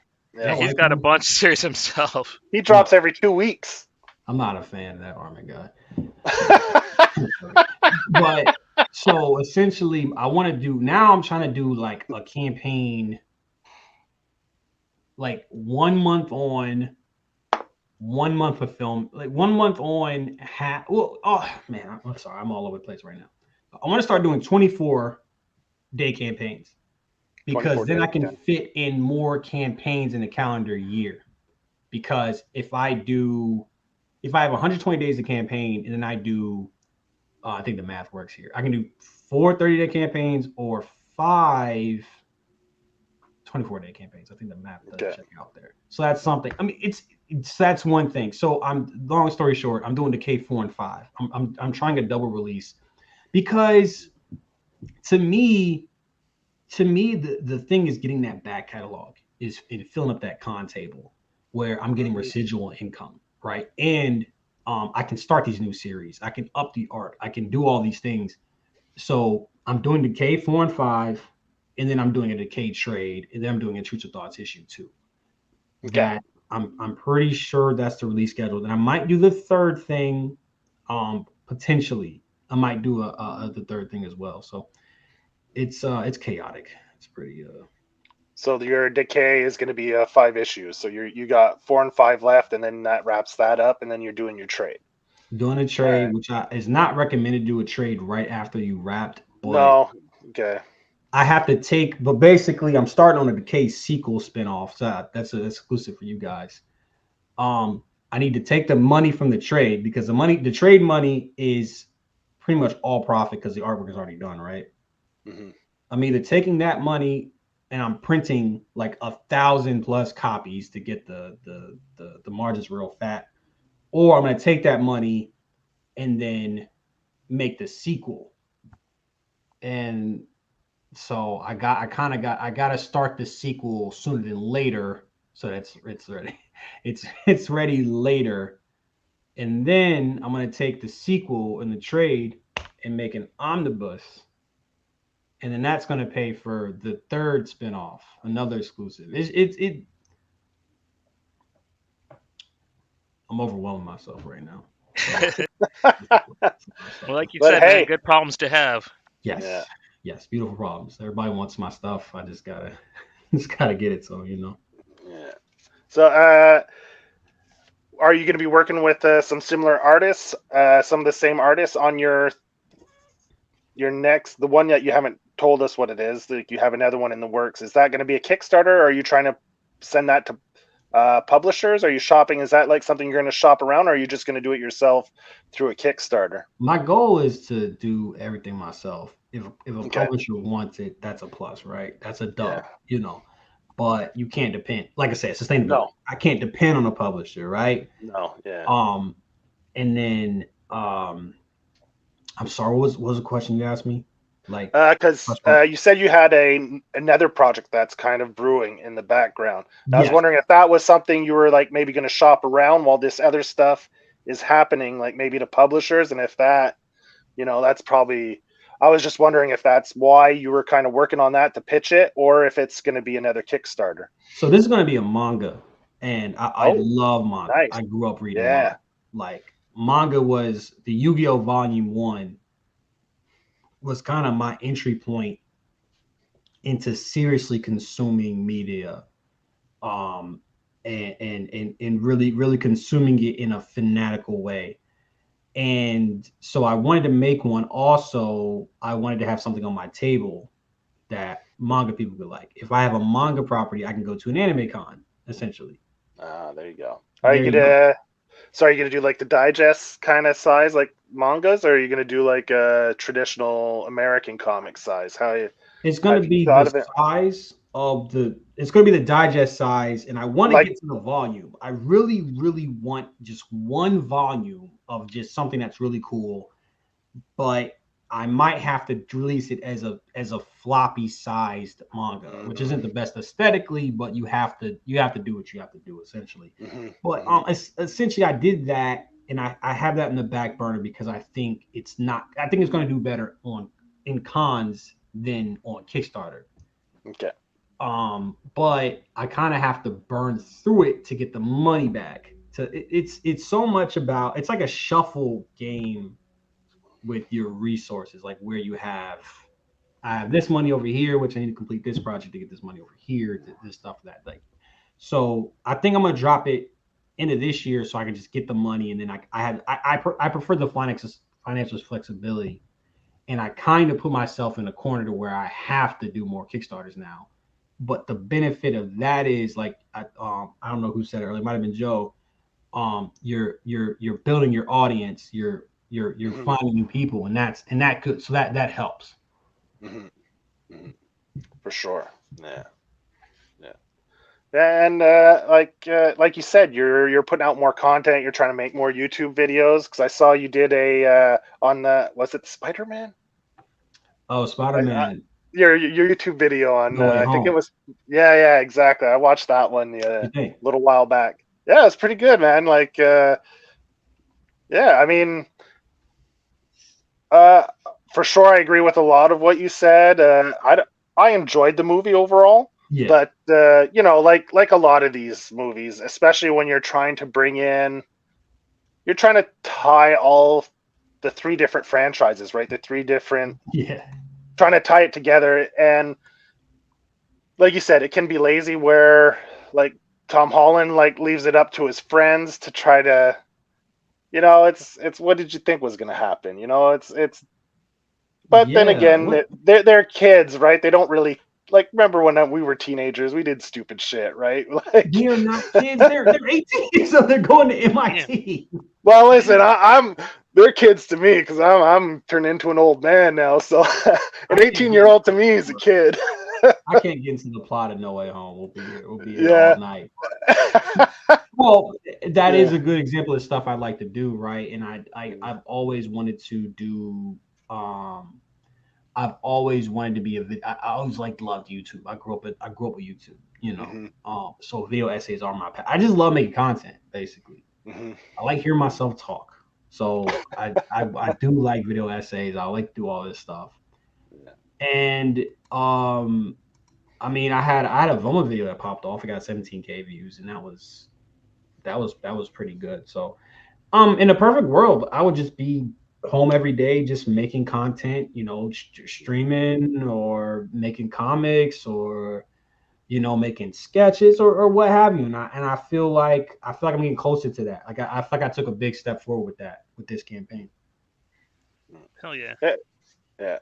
You Yeah, yeah. don't he's like got a him? bunch of series himself. He No, drops every 2 weeks. I'm not a fan of that Armin guy. But so essentially, I want to do now. I'm trying to do like a campaign, like 1 month on, 1 month of film, like 1 month on. Well, oh man, I'm sorry, I'm all over the place right now. I want to start doing 24-day campaigns because 24 then I days. can Yeah. fit in more campaigns in the calendar year. Because if I have 120 days of campaign and then I do, I think the math works here. I can do 4 30-day campaigns or 5 24-day campaigns. I think the math does Okay. check out there. So that's something. I mean, that's one thing. So long story short, I'm doing Decay 4 and 5. I'm trying a double release because to me, the thing is getting that back catalog is in filling up that con table where I'm getting residual income, right? And I can start these new series. I can up the art. I can do all these things. So I'm doing Decay 4 and 5, and then I'm doing a Decay trade, and then I'm doing Intrusive Thoughts issue 2. Okay. That I'm pretty sure that's the release schedule. And I might do the third thing, potentially. I might do the third thing as well. So it's chaotic. It's pretty So your Decay is going to be 5 issues. So you got 4 and 5 left, and then that wraps that up, and then you're doing your trade. doing a All trade, right. which is not recommended to do a trade right after you wrapped, but No. Okay. I have to take. But basically, I'm starting on a Decay sequel spinoff, so that's exclusive for you guys. I need to take the money from the trade because the trade money is pretty much all profit because the artwork is already done, right? Hmm. I'm either taking that money and I'm printing like 1,000+ copies to get the margins real fat, or I'm gonna take that money and then make the sequel. And so I gotta start the sequel sooner than later, so it's ready. It's ready later, and then I'm gonna take the sequel in the trade and make an omnibus, and then that's gonna pay for the third spinoff, another exclusive. I'm overwhelming myself right now. Well, like you But said, man, hey, good problems to have. yeah. Yes, yes, beautiful problems. Everybody wants my stuff. I just gotta just gotta get it. So Yeah. So are you going to be working with some similar artists, some of the same artists on your next, the one that you haven't told us what it is, like you have another one in the works? Is that going to be a Kickstarter, or are you trying to send that to publishers? Are you shopping? Is that like something you're going to shop around, or are you just going to do it yourself through a Kickstarter? my goal is to do everything myself. If a Okay. publisher wants it, that's a plus, right? That's a Yeah. dub. But you can't depend. Like I said, sustainability. No. I can't depend on a publisher, right? No. Yeah. Um, and then I'm sorry, what was the question you asked me? Like, Because you said you had another project that's kind of brewing in the background. I was yes, wondering if that was something you were like maybe going to shop around while this other stuff is happening, like maybe to publishers, and if that, that's probably. I was just wondering if that's why you were kind of working on that to pitch it, or if it's going to be another Kickstarter. so this is going to be a manga, and I Oh, love manga. nice. I grew up reading Yeah. manga. Like manga was the Yu-Gi-Oh! Volume 1 was kind of my entry point into seriously consuming media, um and really consuming it in a fanatical way. And so I wanted to make one. Also, I wanted to have something on my table that manga people could like. If I have a manga property, I can go to an anime con, essentially. There you go. Are There you you go. gonna? So are you gonna do like the digest kind of size, like mangas, or are you gonna do like a traditional American comic size? It's going Have to you be thought the of it? size of it's going to be the digest size, and I want to Like, get to the volume. I really want just one volume of just something that's really cool, but I might have to release it as a floppy sized manga, which isn't the best aesthetically, but you have to do what you have to do essentially. mhm, But mhm. essentially I did that, and I have that in the back burner because I think it's going to do better in cons than on Kickstarter. Okay. But I kind of have to burn through it to get the money back. It's so much about, it's like a shuffle game with your resources, like where I have this money over here, which I need to complete this project to get this money over here, this stuff that like. So I think I'm gonna drop it into this year so I can just get the money, and then I prefer the financial flexibility, and I kind of put myself in a corner to where I have to do more Kickstarters now. But the benefit of that is like I don't know who said it earlier, it might have been Joe. You're building your audience, you're finding new people, and that could, so that helps. For sure. Yeah. And like you said, you're putting out more content. You're trying to make more YouTube videos, because I saw you did a on the, was it Spider-Man? Oh, Spider-Man. Your YouTube video on No Way I think Home. it was, yeah, exactly. I watched that one a little while back. Yeah, it's pretty good, man. Like yeah, I mean, for sure I agree with a lot of what you said. I enjoyed the movie overall. Yeah. But you know, like a lot of these movies, especially when you're trying to tie all the three different franchises, right? The three different, trying to tie it together. And like you said, it can be lazy where like Tom Holland like leaves it up to his friends to try to, you know, it's what did you think was going to happen? You know, it's but then again, they're kids, right? They don't really, like, remember when we were teenagers, we did stupid shit, right? Like, they're not kids. They're 18, so they're going to MIT. Well, listen, they're kids to me because I'm turned into an old man now. So an 18-year-old to me is a kid. I can't get into the plot of No Way Home. We'll be here all night. Well, that is a good example of stuff I'd like to do, right? And I've always wanted to do. I've always wanted to be I always loved YouTube. I grew up with YouTube, you know. So video essays are my I just love making content, basically. I like hearing myself talk. So I do like video essays. I like to do all this stuff. And I mean, I had a Voma video that popped off. It got 17K views, and that was pretty good. So in a perfect world, I would just be home every day, just making content, you know, streaming or making comics or, you know, making sketches or what have you. And I feel like I'm getting closer to that. Like I feel like I took a big step forward with this campaign. Hell yeah. Yeah.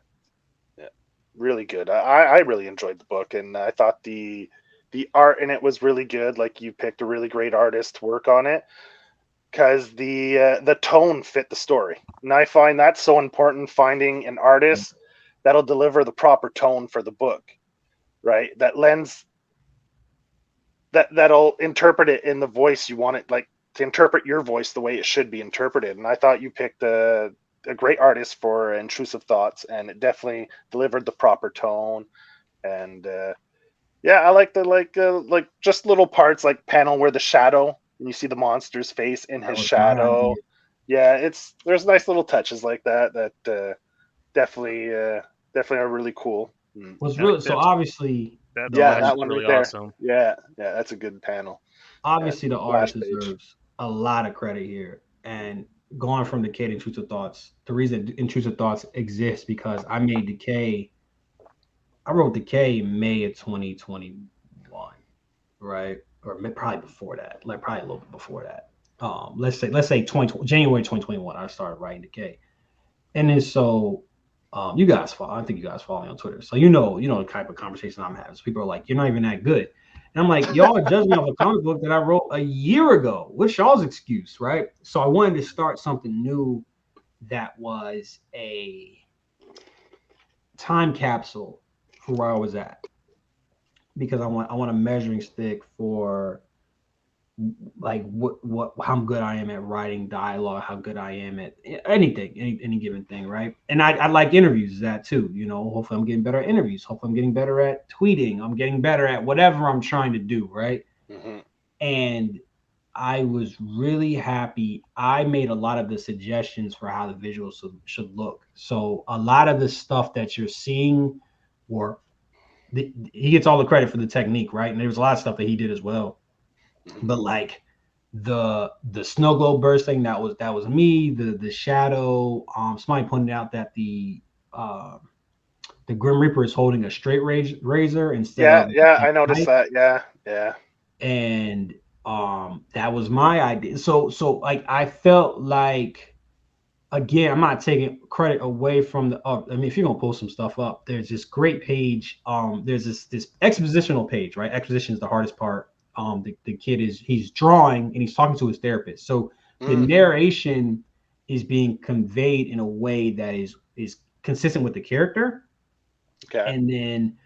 Really good. I really enjoyed the book, and I thought the art in it was really good. Like, you picked a really great artist to work on it, because the tone fit the story. And I find that's so important, finding an artist that'll deliver the proper tone for the book, right? That'll interpret it in the voice you want it, like to interpret your voice the way it should be interpreted. And I thought you picked a great artist for Intrusive Thoughts, and it definitely delivered the proper tone. And yeah, I like like just little parts, like panel where the shadow, and you see the monster's face in his shadow. Yeah, there's nice little touches like that definitely are really cool. Was really so obviously. That one really right there. Awesome. Yeah, that's a good panel. Obviously, the artist deserves a lot of credit here. And going from Decay to Intrusive Thoughts, the reason Intrusive Thoughts exists because I made Decay. I wrote Decay in May of 2021, right? Or probably before that, like probably a little bit before that. Let's say January 2021, I started writing Decay. And then so you guys follow. I think you guys follow me on Twitter, so you know the type of conversation I'm having. So people are like, "You're not even that good," and I'm like, "Y'all are judging me off a comic book that I wrote a year ago." What's y'all's excuse, right? So I wanted to start something new that was a time capsule for where I was at, because I want a measuring stick for like how good I am at writing dialogue, how good I am at anything, any given thing, right? And I like interviews, that too, you know. Hopefully I'm getting better at interviews. Hopefully I'm getting better at tweeting. I'm getting better at whatever I'm trying to do, right? And I was really happy. I made a lot of the suggestions for how the visuals should look. So a lot of the stuff that you're seeing, or he gets all the credit for the technique, right? And there was a lot of stuff that he did as well. But like the snow globe bursting, that was me. The shadow. Somebody pointed out that uh, the Grim Reaper is holding a straight razor instead Yeah, of yeah, a I noticed knife, that. Yeah, yeah. and that was my idea. So like I felt like, again, I'm not taking credit away from the. I mean, if you're gonna pull some stuff up, there's this great page. There's this expositional page, right? Exposition is the hardest part. The kid he's drawing and he's talking to his therapist. So the Mm, narration is being conveyed in a way that is consistent with the character, okay. and then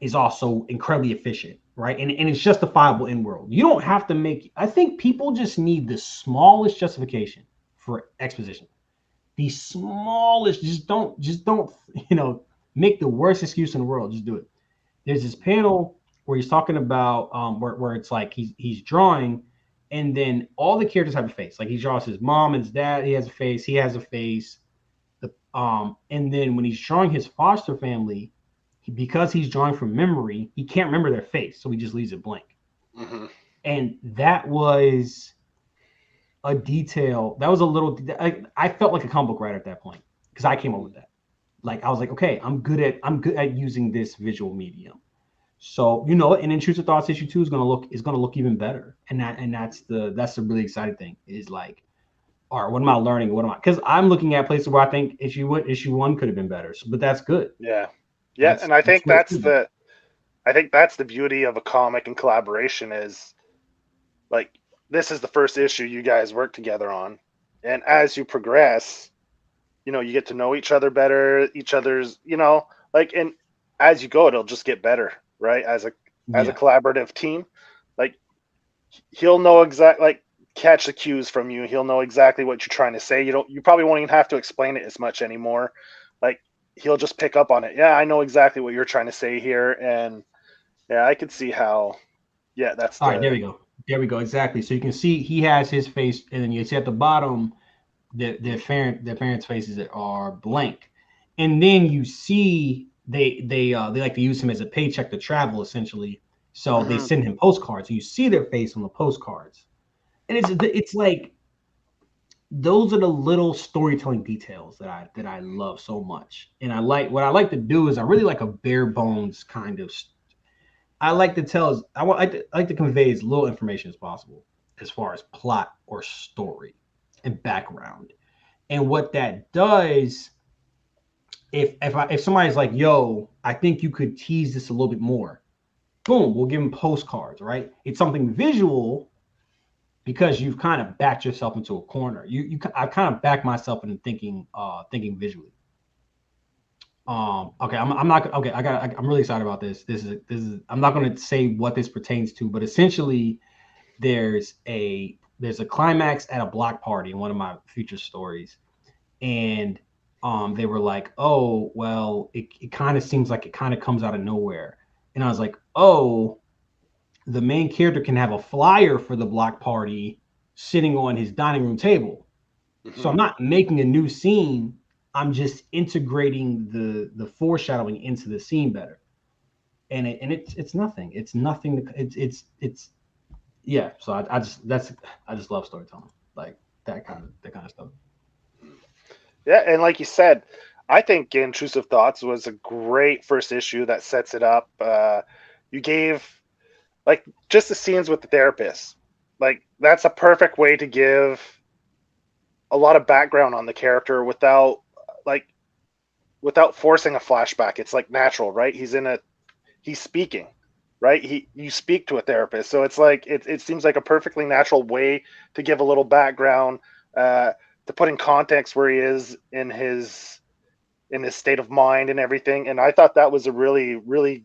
is also incredibly efficient, right? And it's justifiable in world. You don't have to make. I think people just need the smallest justification for exposition. The smallest. Just don't. You know, make the worst excuse in the world. Just do it. There's this panel where he's talking about where it's like he's drawing, and then all the characters have a face. Like he draws his mom and his dad. He has a face. He has a face. And then when he's drawing his foster family, because he's drawing from memory, he can't remember their face, so he just leaves it blank. Hmm. And that was a detail. That was a little. I felt like a comic book writer at that point because I came up with that. Like I was like, okay, I'm good at using this visual medium. So you know, and Intrusive Thoughts issue 2 is gonna look even better. And that's the really exciting thing is like, all right, what am I learning? What am I? Because I'm looking at places where I think issue 1 could have been better. So, but that's good. Yeah, yeah, That's and I that's think great that's feedback. the beauty of a comic and collaboration is like this is the first issue you guys work together on, and as you progress, you get to know each other better, each other's, like, and as you go, it'll just get better, right? As a Yeah. collaborative team, like he'll know like catch the cues from you. He'll know exactly what you're trying to say. You probably won't even have to explain it as much anymore. Like he'll just pick up on it. Yeah, I know exactly what you're trying to say here, and yeah, I could see how. Yeah, that's All right. There the. we go. There we go. Exactly. So you can see he has his face, and then you see at the bottom their parents' faces that are blank, and then you see they like to use him as a paycheck to travel essentially. So they Mhm. send him postcards. So you see their face on the postcards, and it's like those are the little storytelling details that I love so much. And what I like to do is I really like a bare bones kind of. I like to tell. I like to convey as little information as possible as far as plot or story and background. And what that does, if somebody's like, "Yo, I think you could tease this a little bit more," boom, we'll give them postcards, right? It's something visual because you've kind of backed yourself into a corner. I kind of backed myself into thinking visually. Okay, I'm not okay. I'm really excited about this. This is. I'm not going to say what this pertains to, but essentially, there's a climax at a block party in one of my future stories, and they were like, oh well, it kind of seems like it kind of comes out of nowhere, and I was like, oh, the main character can have a flyer for the block party sitting on his dining room table. So I'm Mhm. not making a new scene. I'm just integrating the foreshadowing into the scene better. And it's nothing. It's nothing. It's yeah. So I just love storytelling, like that kind of stuff. Yeah, and like you said, I think Intrusive Thoughts was a great first issue that sets it up. You gave like just the scenes with the therapist. Like that's a perfect way to give a lot of background on the character like without forcing a flashback. It's like natural, right? He's speaking, right? You speak to a therapist, so it's like it seems like a perfectly natural way to give a little background, uh, to put in context where he is in his state of mind and everything. And I thought that was a really really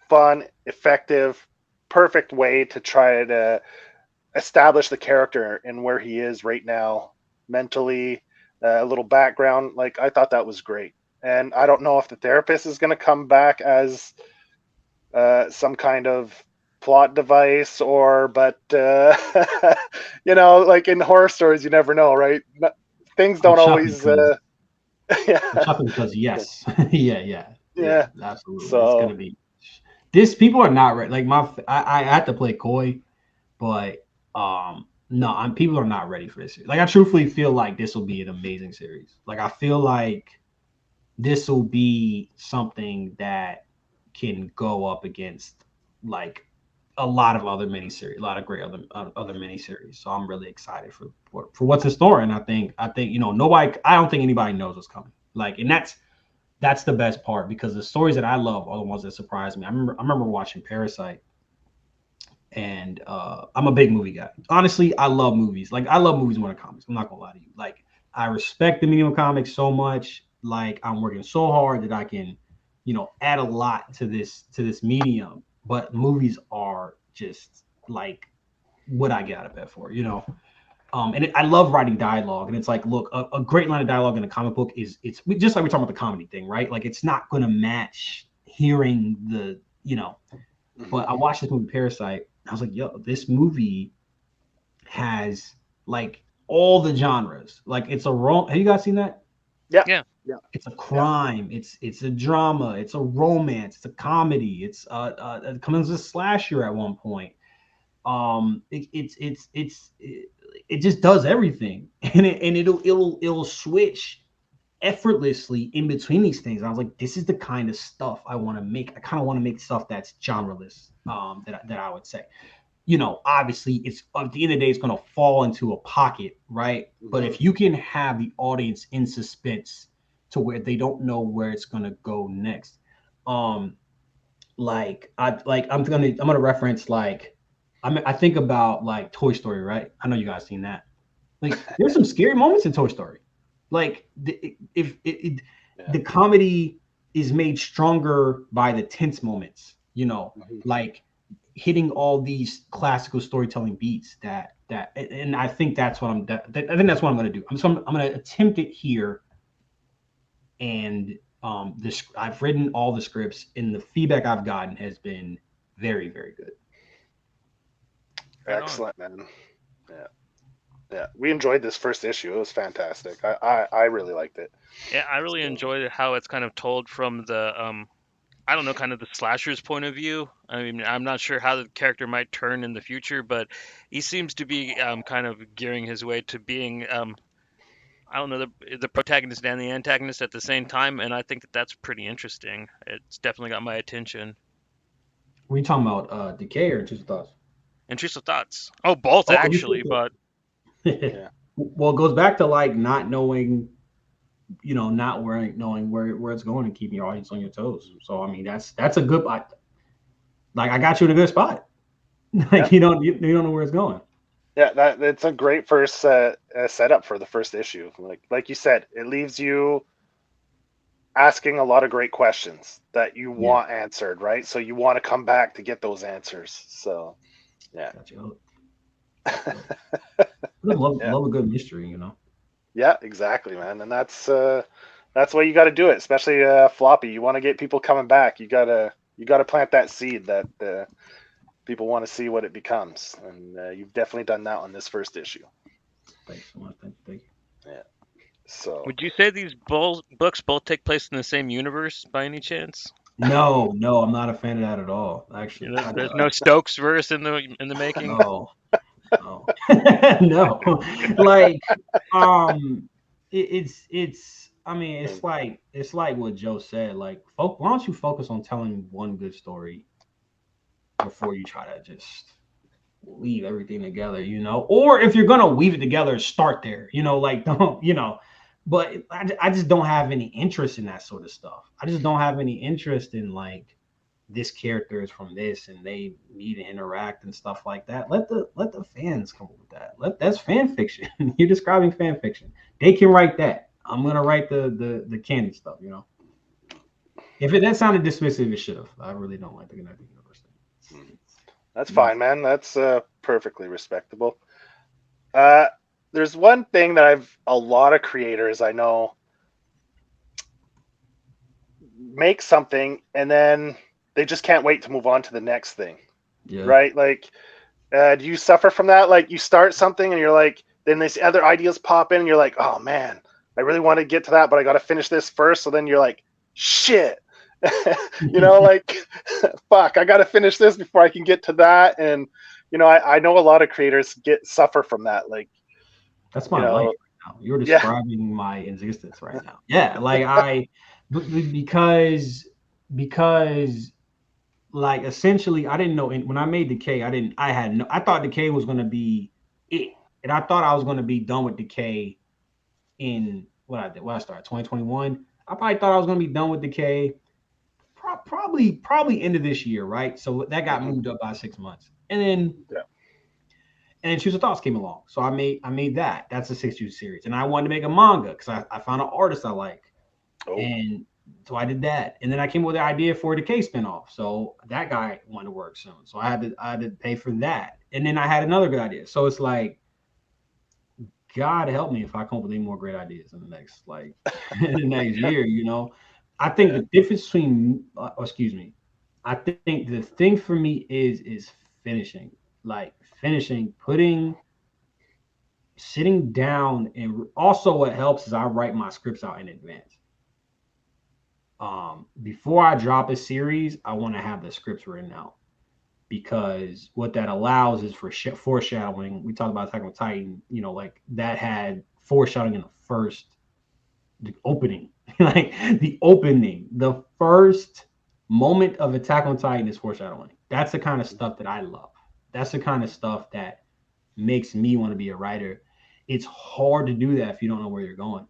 fun, effective, perfect way to try to establish the character and where he is right now mentally, a little background. Like I thought that was great. And I don't know if the therapist is going to come back as some kind of plot device, but you know, like in horror stories, you never know, right? Things I'm don't chuckling always. because I'm Yeah, chuckling because yes, yeah, yeah. absolutely. It's gonna So be this. People are not ready. Like I had to play coy, but no, people are not ready for this. Like I truthfully feel like this will be an amazing series. Like I feel like this will be something that can go up against like a lot of other miniseries, a lot of great other miniseries. So I'm really excited for what's in store. And I think nobody. I don't think anybody knows what's coming. Like, and that's the best part because the stories that I love are the ones that surprise me. I remember watching Parasite, and I'm a big movie guy. Honestly, I love movies. Like I love movies more than comics. I'm not gonna lie to you. Like I respect the medium of comics so much. Like I'm working so hard that I can, add a lot to this medium. But movies are just like what I get out of bed for. I love writing dialogue, and it's like, look, a great line of dialogue in a comic book it's just like we're talking about the comedy thing, right? Like it's not gonna match hearing the. But I watched this movie Parasite. I was like, yo, this movie has like all the genres. Like it's a have you guys seen that? yeah, Yeah. yeah, It's a yeah. crime. It's a drama. It's a romance. It's a comedy. It comes as a slasher at one point. It just does everything, and it'll switch effortlessly in between these things. And I was like, this is the kind of stuff I want to make. I kind of want to make stuff that's genreless. That I would say. Obviously, it's at the end of the day, it's going to fall into a pocket, right? But if you can have the audience in suspense to where they don't know where it's going to go next, um, I'm gonna reference I think about like Toy Story, right? I know you guys seen that. Like, there's some scary moments in Toy Story. Like, if Yeah. the comedy is made stronger by the tense moments, Mhm. like hitting all these classical storytelling beats and I think that's what I think that's what I'm going to do. I'm going to attempt it here, and this I've written all the scripts, and the feedback I've gotten has been very, very good. Right on. Excellent, man. Yeah, yeah. We enjoyed this first issue. It was fantastic. I really liked it. Yeah, I really So, enjoyed how it's kind of told from the I don't know, kind of the slasher's point of view. I mean, I'm not sure how the character might turn in the future, but he seems to be kind of gearing his way to being I don't know, the protagonist and the antagonist at the same time, and I think that that's pretty interesting. It's definitely got my attention. Were you talking about Decay or Intrusive Thoughts? Intrusive thoughts. Oh, both Oh, you actually, flipped but it. yeah. Well, it goes back to like not knowing, not knowing where it's going and keeping your audience on your toes. So I mean, that's a good. Like I got you in a good spot. Yeah. Like you don't know where it's going. Yeah, it's a great first setup for the first issue. Like you said, it leaves you asking a lot of great questions that you Yeah, want answered, right? So you want to come back to get those answers. So yeah, got you hooked. Got you hooked. I just love yeah, love a good mystery. yeah, exactly, man. And that's why you got to do it, especially floppy. You want to get people coming back. You gotta plant that seed that people want to see what it becomes, and you've definitely done that on this first issue. Thanks so much. Thank you. Yeah. So would you say these books both take place in the same universe by any chance? No, no, I'm not a fan of that at all. You Actually, know, there's no Stokes verse in the making. no, no, no. Like, it's. I mean, it's like what Joe said. Like, why don't you focus on telling one good story before you try to just weave everything together, Or if you're gonna weave it together, start there, like don't. But I just don't have any interest in that sort of stuff. I just don't have any interest in like this character is from this and they need to interact and stuff like that. Let the fans come up with that. That's fan fiction. You're describing fan fiction. They can write that. I'm gonna write the canon stuff. If that sounded dismissive, it should have. I really don't like the Connected Universe thing. that's It's fine, man. That's perfectly respectable. Uh, there's one thing that a lot of creators I know make something and then they just can't wait to move on to the next thing. Yeah. right? Like, do you suffer from that? Like, you start something and you're like, then these other ideas pop in and you're like, oh man, I really want to get to that, but I got to finish this first. So then you're like, shit, like, fuck, I got to finish this before I can get to that. And, I know a lot of creators suffer from that. Like, That's my life right now. You're yeah, describing my existence right now. Yeah, like because like essentially I didn't know when I made Decay, I thought Decay was gonna be it. And I thought I was gonna be done with Decay in what I started 2021. I probably thought I was gonna be done with Decay probably end of this year, right? So that got moved up by 6 months. yeah. And Intrusive Thoughts came along. So I made that. That's a 6 issue series. And I wanted to make a manga because I found an artist I like. Oh, And so I did that. And then I came up with the idea for a Decay spinoff. So that guy wanted to work soon. So I had to pay for that. And then I had another good idea. So it's like, God help me if I come up with any more great ideas in the next in the next year, I think yeah. the difference between excuse me, I think the thing for me is finishing. Like finishing, putting sitting down, and also what helps is I write my scripts out in advance. Before I drop a series, I want to have the scripts written out because what that allows is for foreshadowing. We talked about Attack on Titan, like that had foreshadowing in the opening, like the first moment of Attack on Titan is foreshadowing. That's the kind of stuff that I love. That's the kind of stuff that makes me want to be a writer. It's hard to do that if you don't know where you're going,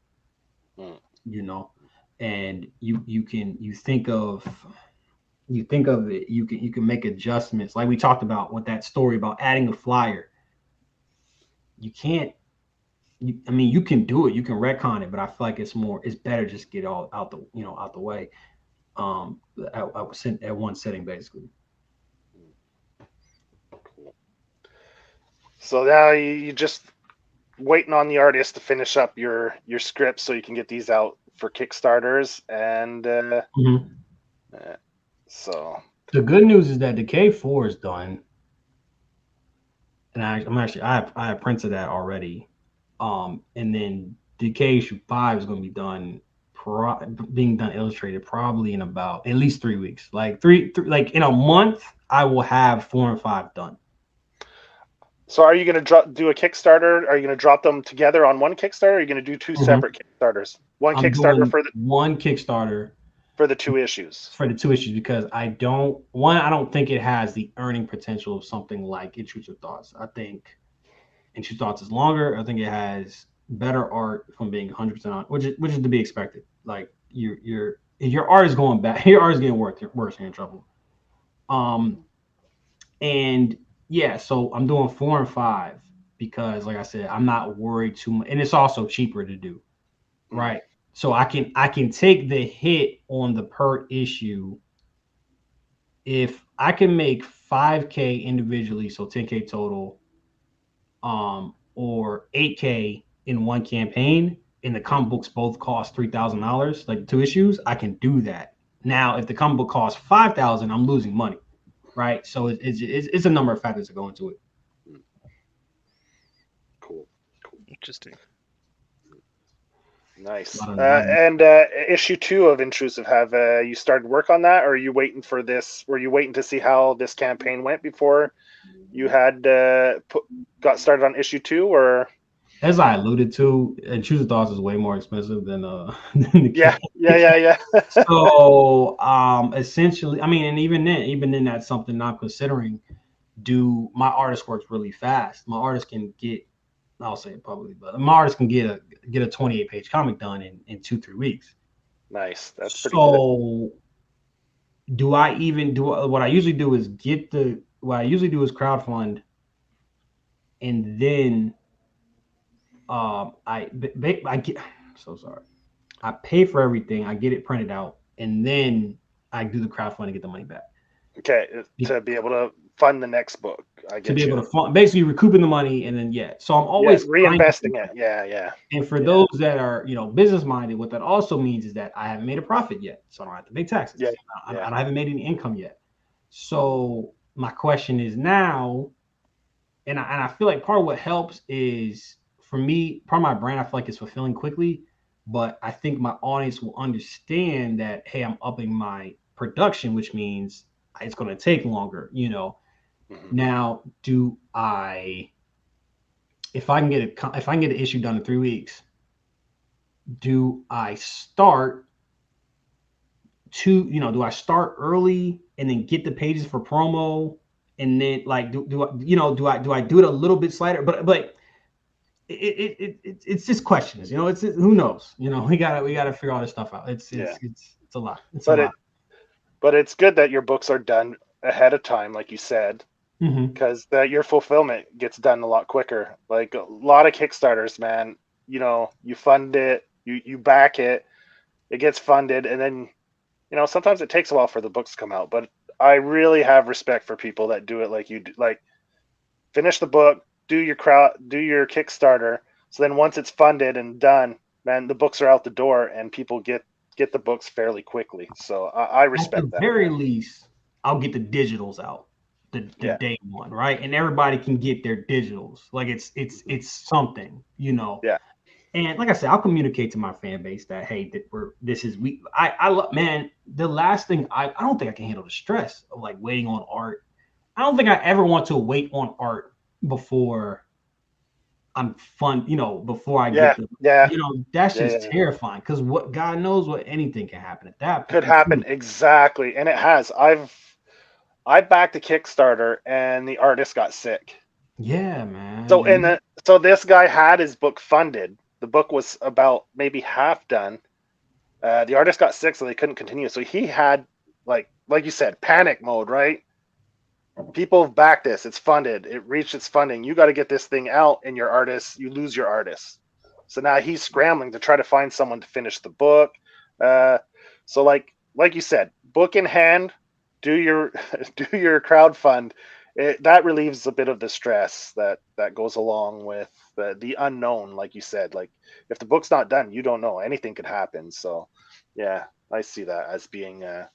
Mm. you know, and you think of it, you can make adjustments like we talked about with that story about adding a flyer. You can't I mean you can do it, you can retcon it, but I feel like it's better just get all out the way at one setting basically. Cool. So now you just waiting on the artist to finish up your script so you can get these out for Kickstarters and Mhm. uh, so The good news is that Decay 4 is done, and I have printed that already. And then Decay issue 5 is going to be being done illustrated probably in about at least 3 weeks. Like like in a month, I will have 4 and 5 done. so are you going to do a Kickstarter? Are you going to drop them together on one Kickstarter? Or are you going to do two Mhm. separate Kickstarters? One I'm Kickstarter doing one Kickstarter for the 2 issues. for the 2 issues because I don't think it has the earning potential of something like Intrusive Thoughts. I think Intrusive Thoughts is longer. I think it has better art, if I'm being 100% on, which is to be expected. Like your art is going back, your art is getting worse. You're in trouble. And yeah, so I'm doing 4 and 5 because, like I said, I'm not worried too much, and it's also cheaper to do, Mm. right? So I can take the hit on the per issue if I can make 5K individually, so 10K total, or 8K in one campaign, and the comic books both cost $3,000, like 2 issues, I can do that. Now, if the comic book costs 5,000, I'm losing money, right? So it's a number of factors that go into it. Cool. Interesting. Nice. Lot of And issue 2 of Intrusive, have you started work on that, or are you waiting for this? Were you waiting to see how this campaign went before you had got started on issue 2, or? As I alluded to, Intrusive Thoughts is way more expensive than than the Yeah, cake. yeah. So essentially, I mean, and even then, that's something I'm considering. Do my artist works really fast? My artist can get, I'll say it publicly, but my artist can get a 28-page comic done in 2-3 weeks. Nice. That's pretty good. So do I even do what I usually do is crowdfund, and then I get so sorry. I pay for everything, I get it printed out, and then I do the crowdfunding to get the money back. Okay, to be able to fund the next book. I To be get able you. to fund, basically recouping the money, and then so I'm Yeah, always kind of reinvesting it. Yeah. And for those that are business minded, what that also means is that I haven't made a profit yet, so I don't have to pay taxes. Yeah, I yeah. haven't made any income yet. So my question is now, and I feel like part of what helps is for me, part of my brand, I feel like it's fulfilling quickly, but I think my audience will understand that, hey, I'm upping my production, which means it's going to take longer, you know. Mhm. Now, do I, if I can get an issue done in 3 weeks, do I start do I start early and then get the pages for promo and then like do I do I do it a little bit slighter? But it's just questions, you know. It's who knows, you know. We gotta figure all this stuff out. It's Yeah, it's it's it's a lot. It's a but lot. it's good that your books are done ahead of time, like you said, Hmm. because that your fulfillment gets done a lot quicker. Like a lot of Kickstarters, man. You fund it, you back it, it gets funded, and then sometimes it takes a while for the books to come out. But I really have respect for people that do it like you do. Like finish the book, do your Kickstarter. So then once it's funded and done, man, the books are out the door and people get the books fairly quickly. So I At the respect that, very man. least, I'll get the digitals out the Yeah. day one, right? And everybody can get their digitals. Like Mhm. it's something, you know. Yeah. And like I said, I'll communicate to my fan base that, hey, that we're this is we I love, man. The last thing, I don't think I can handle the stress of like waiting on art. I don't think I ever want to wait on art before I'm fun, before I Yeah. get the, Yeah. that's Yeah. just Yeah. terrifying because what God knows what anything can happen at that Could point. happen exactly, and it has. I backed a Kickstarter and the artist got sick. Yeah, man. So so this guy had his book funded. The book was about maybe half done. The artist got sick, so they couldn't continue. So he had like you said, panic mode, right? People have backed this. It's funded. It reached its funding. You got to get this thing out, and you lose your artist. So now he's scrambling to try to find someone to finish the book. Uh, so like you said, book in hand, do your do your crowd fund. That relieves a bit of the stress that goes along with the unknown. Like you said, like if the book's not done, you don't know. Anything could happen. So yeah, I see that as being a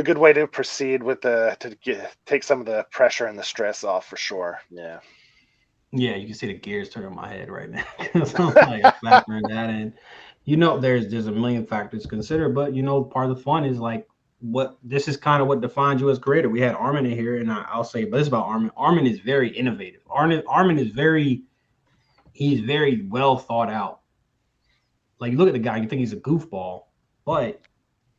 good way to proceed with take some of the pressure and the stress off for sure. Yeah. Yeah, you can see the gears turn in my head right now because I'm like factoring that in. There's a million factors to consider, but part of the fun is like what this is kind of what defines you as creator. We had Armin in here, and I'll say this about Armin. Armin is very innovative. Armin is he's very well thought out. Like you look at the guy, you think he's a goofball, but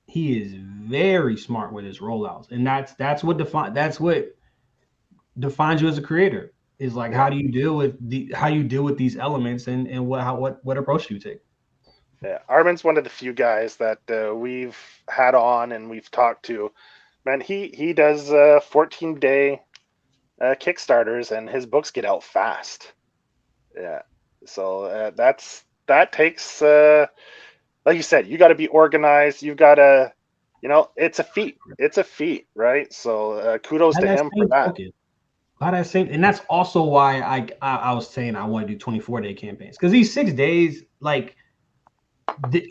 he is very smart with his rollouts, and that's what defines you as a creator. Is like Yeah. how you deal with these elements and what approach you take. Yeah. Armin's one of the few guys that we've had on and we've talked to. Man, he does 14-day Kickstarters and his books get out fast. Yeah. So that takes like you said, you got to be organized. You've got to, it's a feat. It's a feat, right? So kudos By to that him for same that. token, and that's also why I was saying I want to do 24-day campaigns because these 6 days, like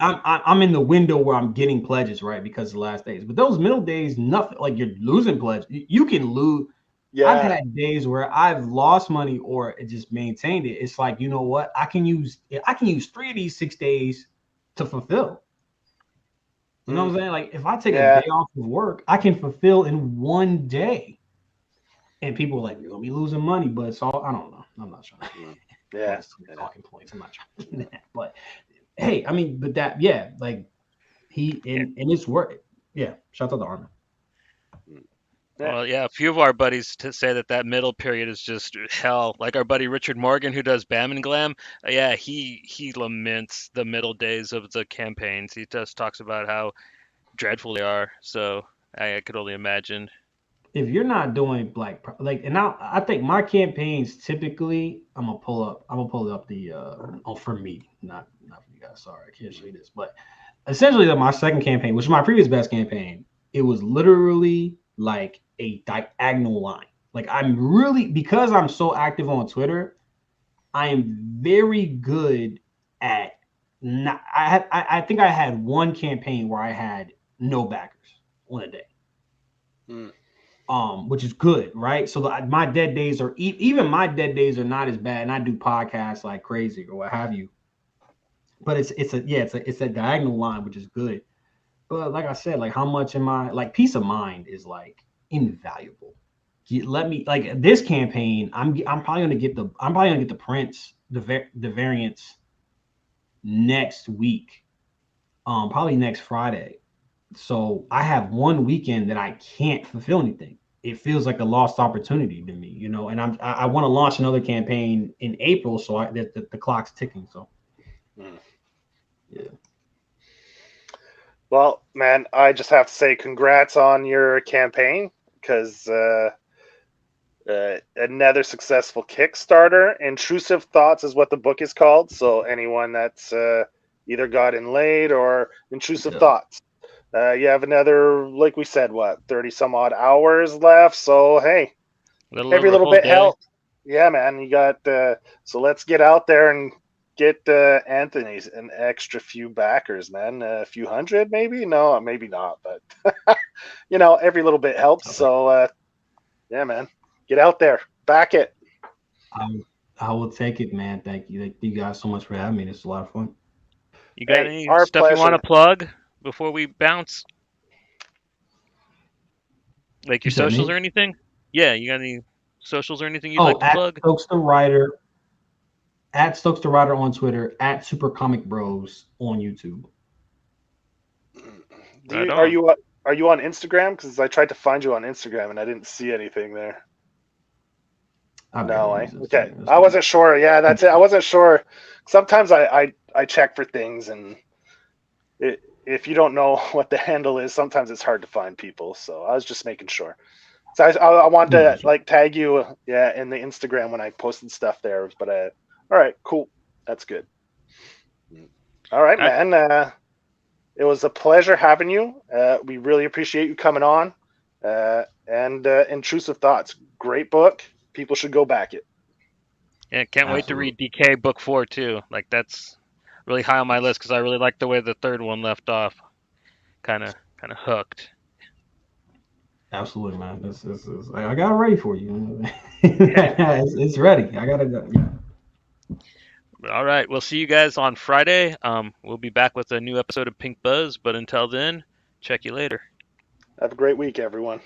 I'm in the window where I'm getting pledges, right? Because of the last days, but those middle days, nothing like you're losing pledge. You can lose. I've Yeah. had days where I've lost money or just maintained it. It's like, you know what? I can use 3 of these 6 days to fulfill. You know what Mm, I'm saying? Like if I take a yeah. day off of work, I can fulfill in one day. And people are like, you're gonna be losing money, but it's all I don't know. I'm not trying to Mm, all yeah. this Yeah. talking points. I'm not trying to do that. But hey, I mean, but that yeah, like he in his work. Yeah, shout out to Armin. Mm, yeah. Well, yeah, a few of our buddies to say that middle period is just hell. Like our buddy Richard Morgan, who does Bam and Glam. Yeah, he laments the middle days of the campaigns. He just talks about how dreadful they are. So I could only imagine. If you're not doing like and now I think my campaigns typically I'm gonna pull up the for me, not for you guys. Sorry, I can't show you this, but essentially my second campaign, which is my previous best campaign, it was literally like a diagonal line. Like I'm really because I'm so active on Twitter, I am very good at not. I think I had one campaign where I had no backers on a day. Mm, which is good, right? So my dead days are even my dead days are not as bad, and I do podcasts like crazy or what have you. But it's a diagonal line, which is good. But like I said, like how much am I like peace of mind is like invaluable. Let me like this campaign. I'm probably gonna get the prints the variants next week. Probably next Friday. So I have one weekend that I can't fulfill anything. It feels like a lost opportunity to me, you know. And I want to launch another campaign in April, so the clock's ticking. So yeah. Well, man, I just have to say congrats on your campaign because another successful Kickstarter. Intrusive Thoughts is what the book is called. So anyone that's either got in late or Intrusive Thoughts. You have another, like we said, 30 some odd hours left. So, hey, every little bit helps. Yeah, man, you got, so let's get out there and get Anthony's an extra few backers, man. A few hundred, maybe? No, maybe not. But, you know, every little bit helps. So, yeah, man, get out there. Back it. I will take it, man. Thank you. Thank you guys so much for having me. This is a lot of fun. You got any stuff you want to plug before we bounce? Like your socials or anything? Yeah, you got any socials or anything you'd like to plug? Stokes the Writer, at Stokes the Writer on Twitter, at Super Comic Bros on YouTube. Are you on Instagram? Because I tried to find you on Instagram and I didn't see anything there. No, okay. I wasn't sure. Yeah, that's it. I wasn't sure. Sometimes I check for things, and if you don't know what the handle is, sometimes it's hard to find people. So I was just making sure. So I want to like tag you, in the Instagram when I posted stuff there. But all right, cool. That's good. All right, man. It was a pleasure having you. We really appreciate you coming on. And Intrusive Thoughts, great book. People should go back it. Yeah, can't wait to read Decay book 4 too. Like that's really high on my list because I really like the way the third one left off. Kind of hooked. Absolutely, man. This I got it ready for you. It's ready. I got it. Yeah. All right, we'll see you guys on Friday. We'll be back with a new episode of Pink Buzz. But until then, check you later. Have a great week, everyone.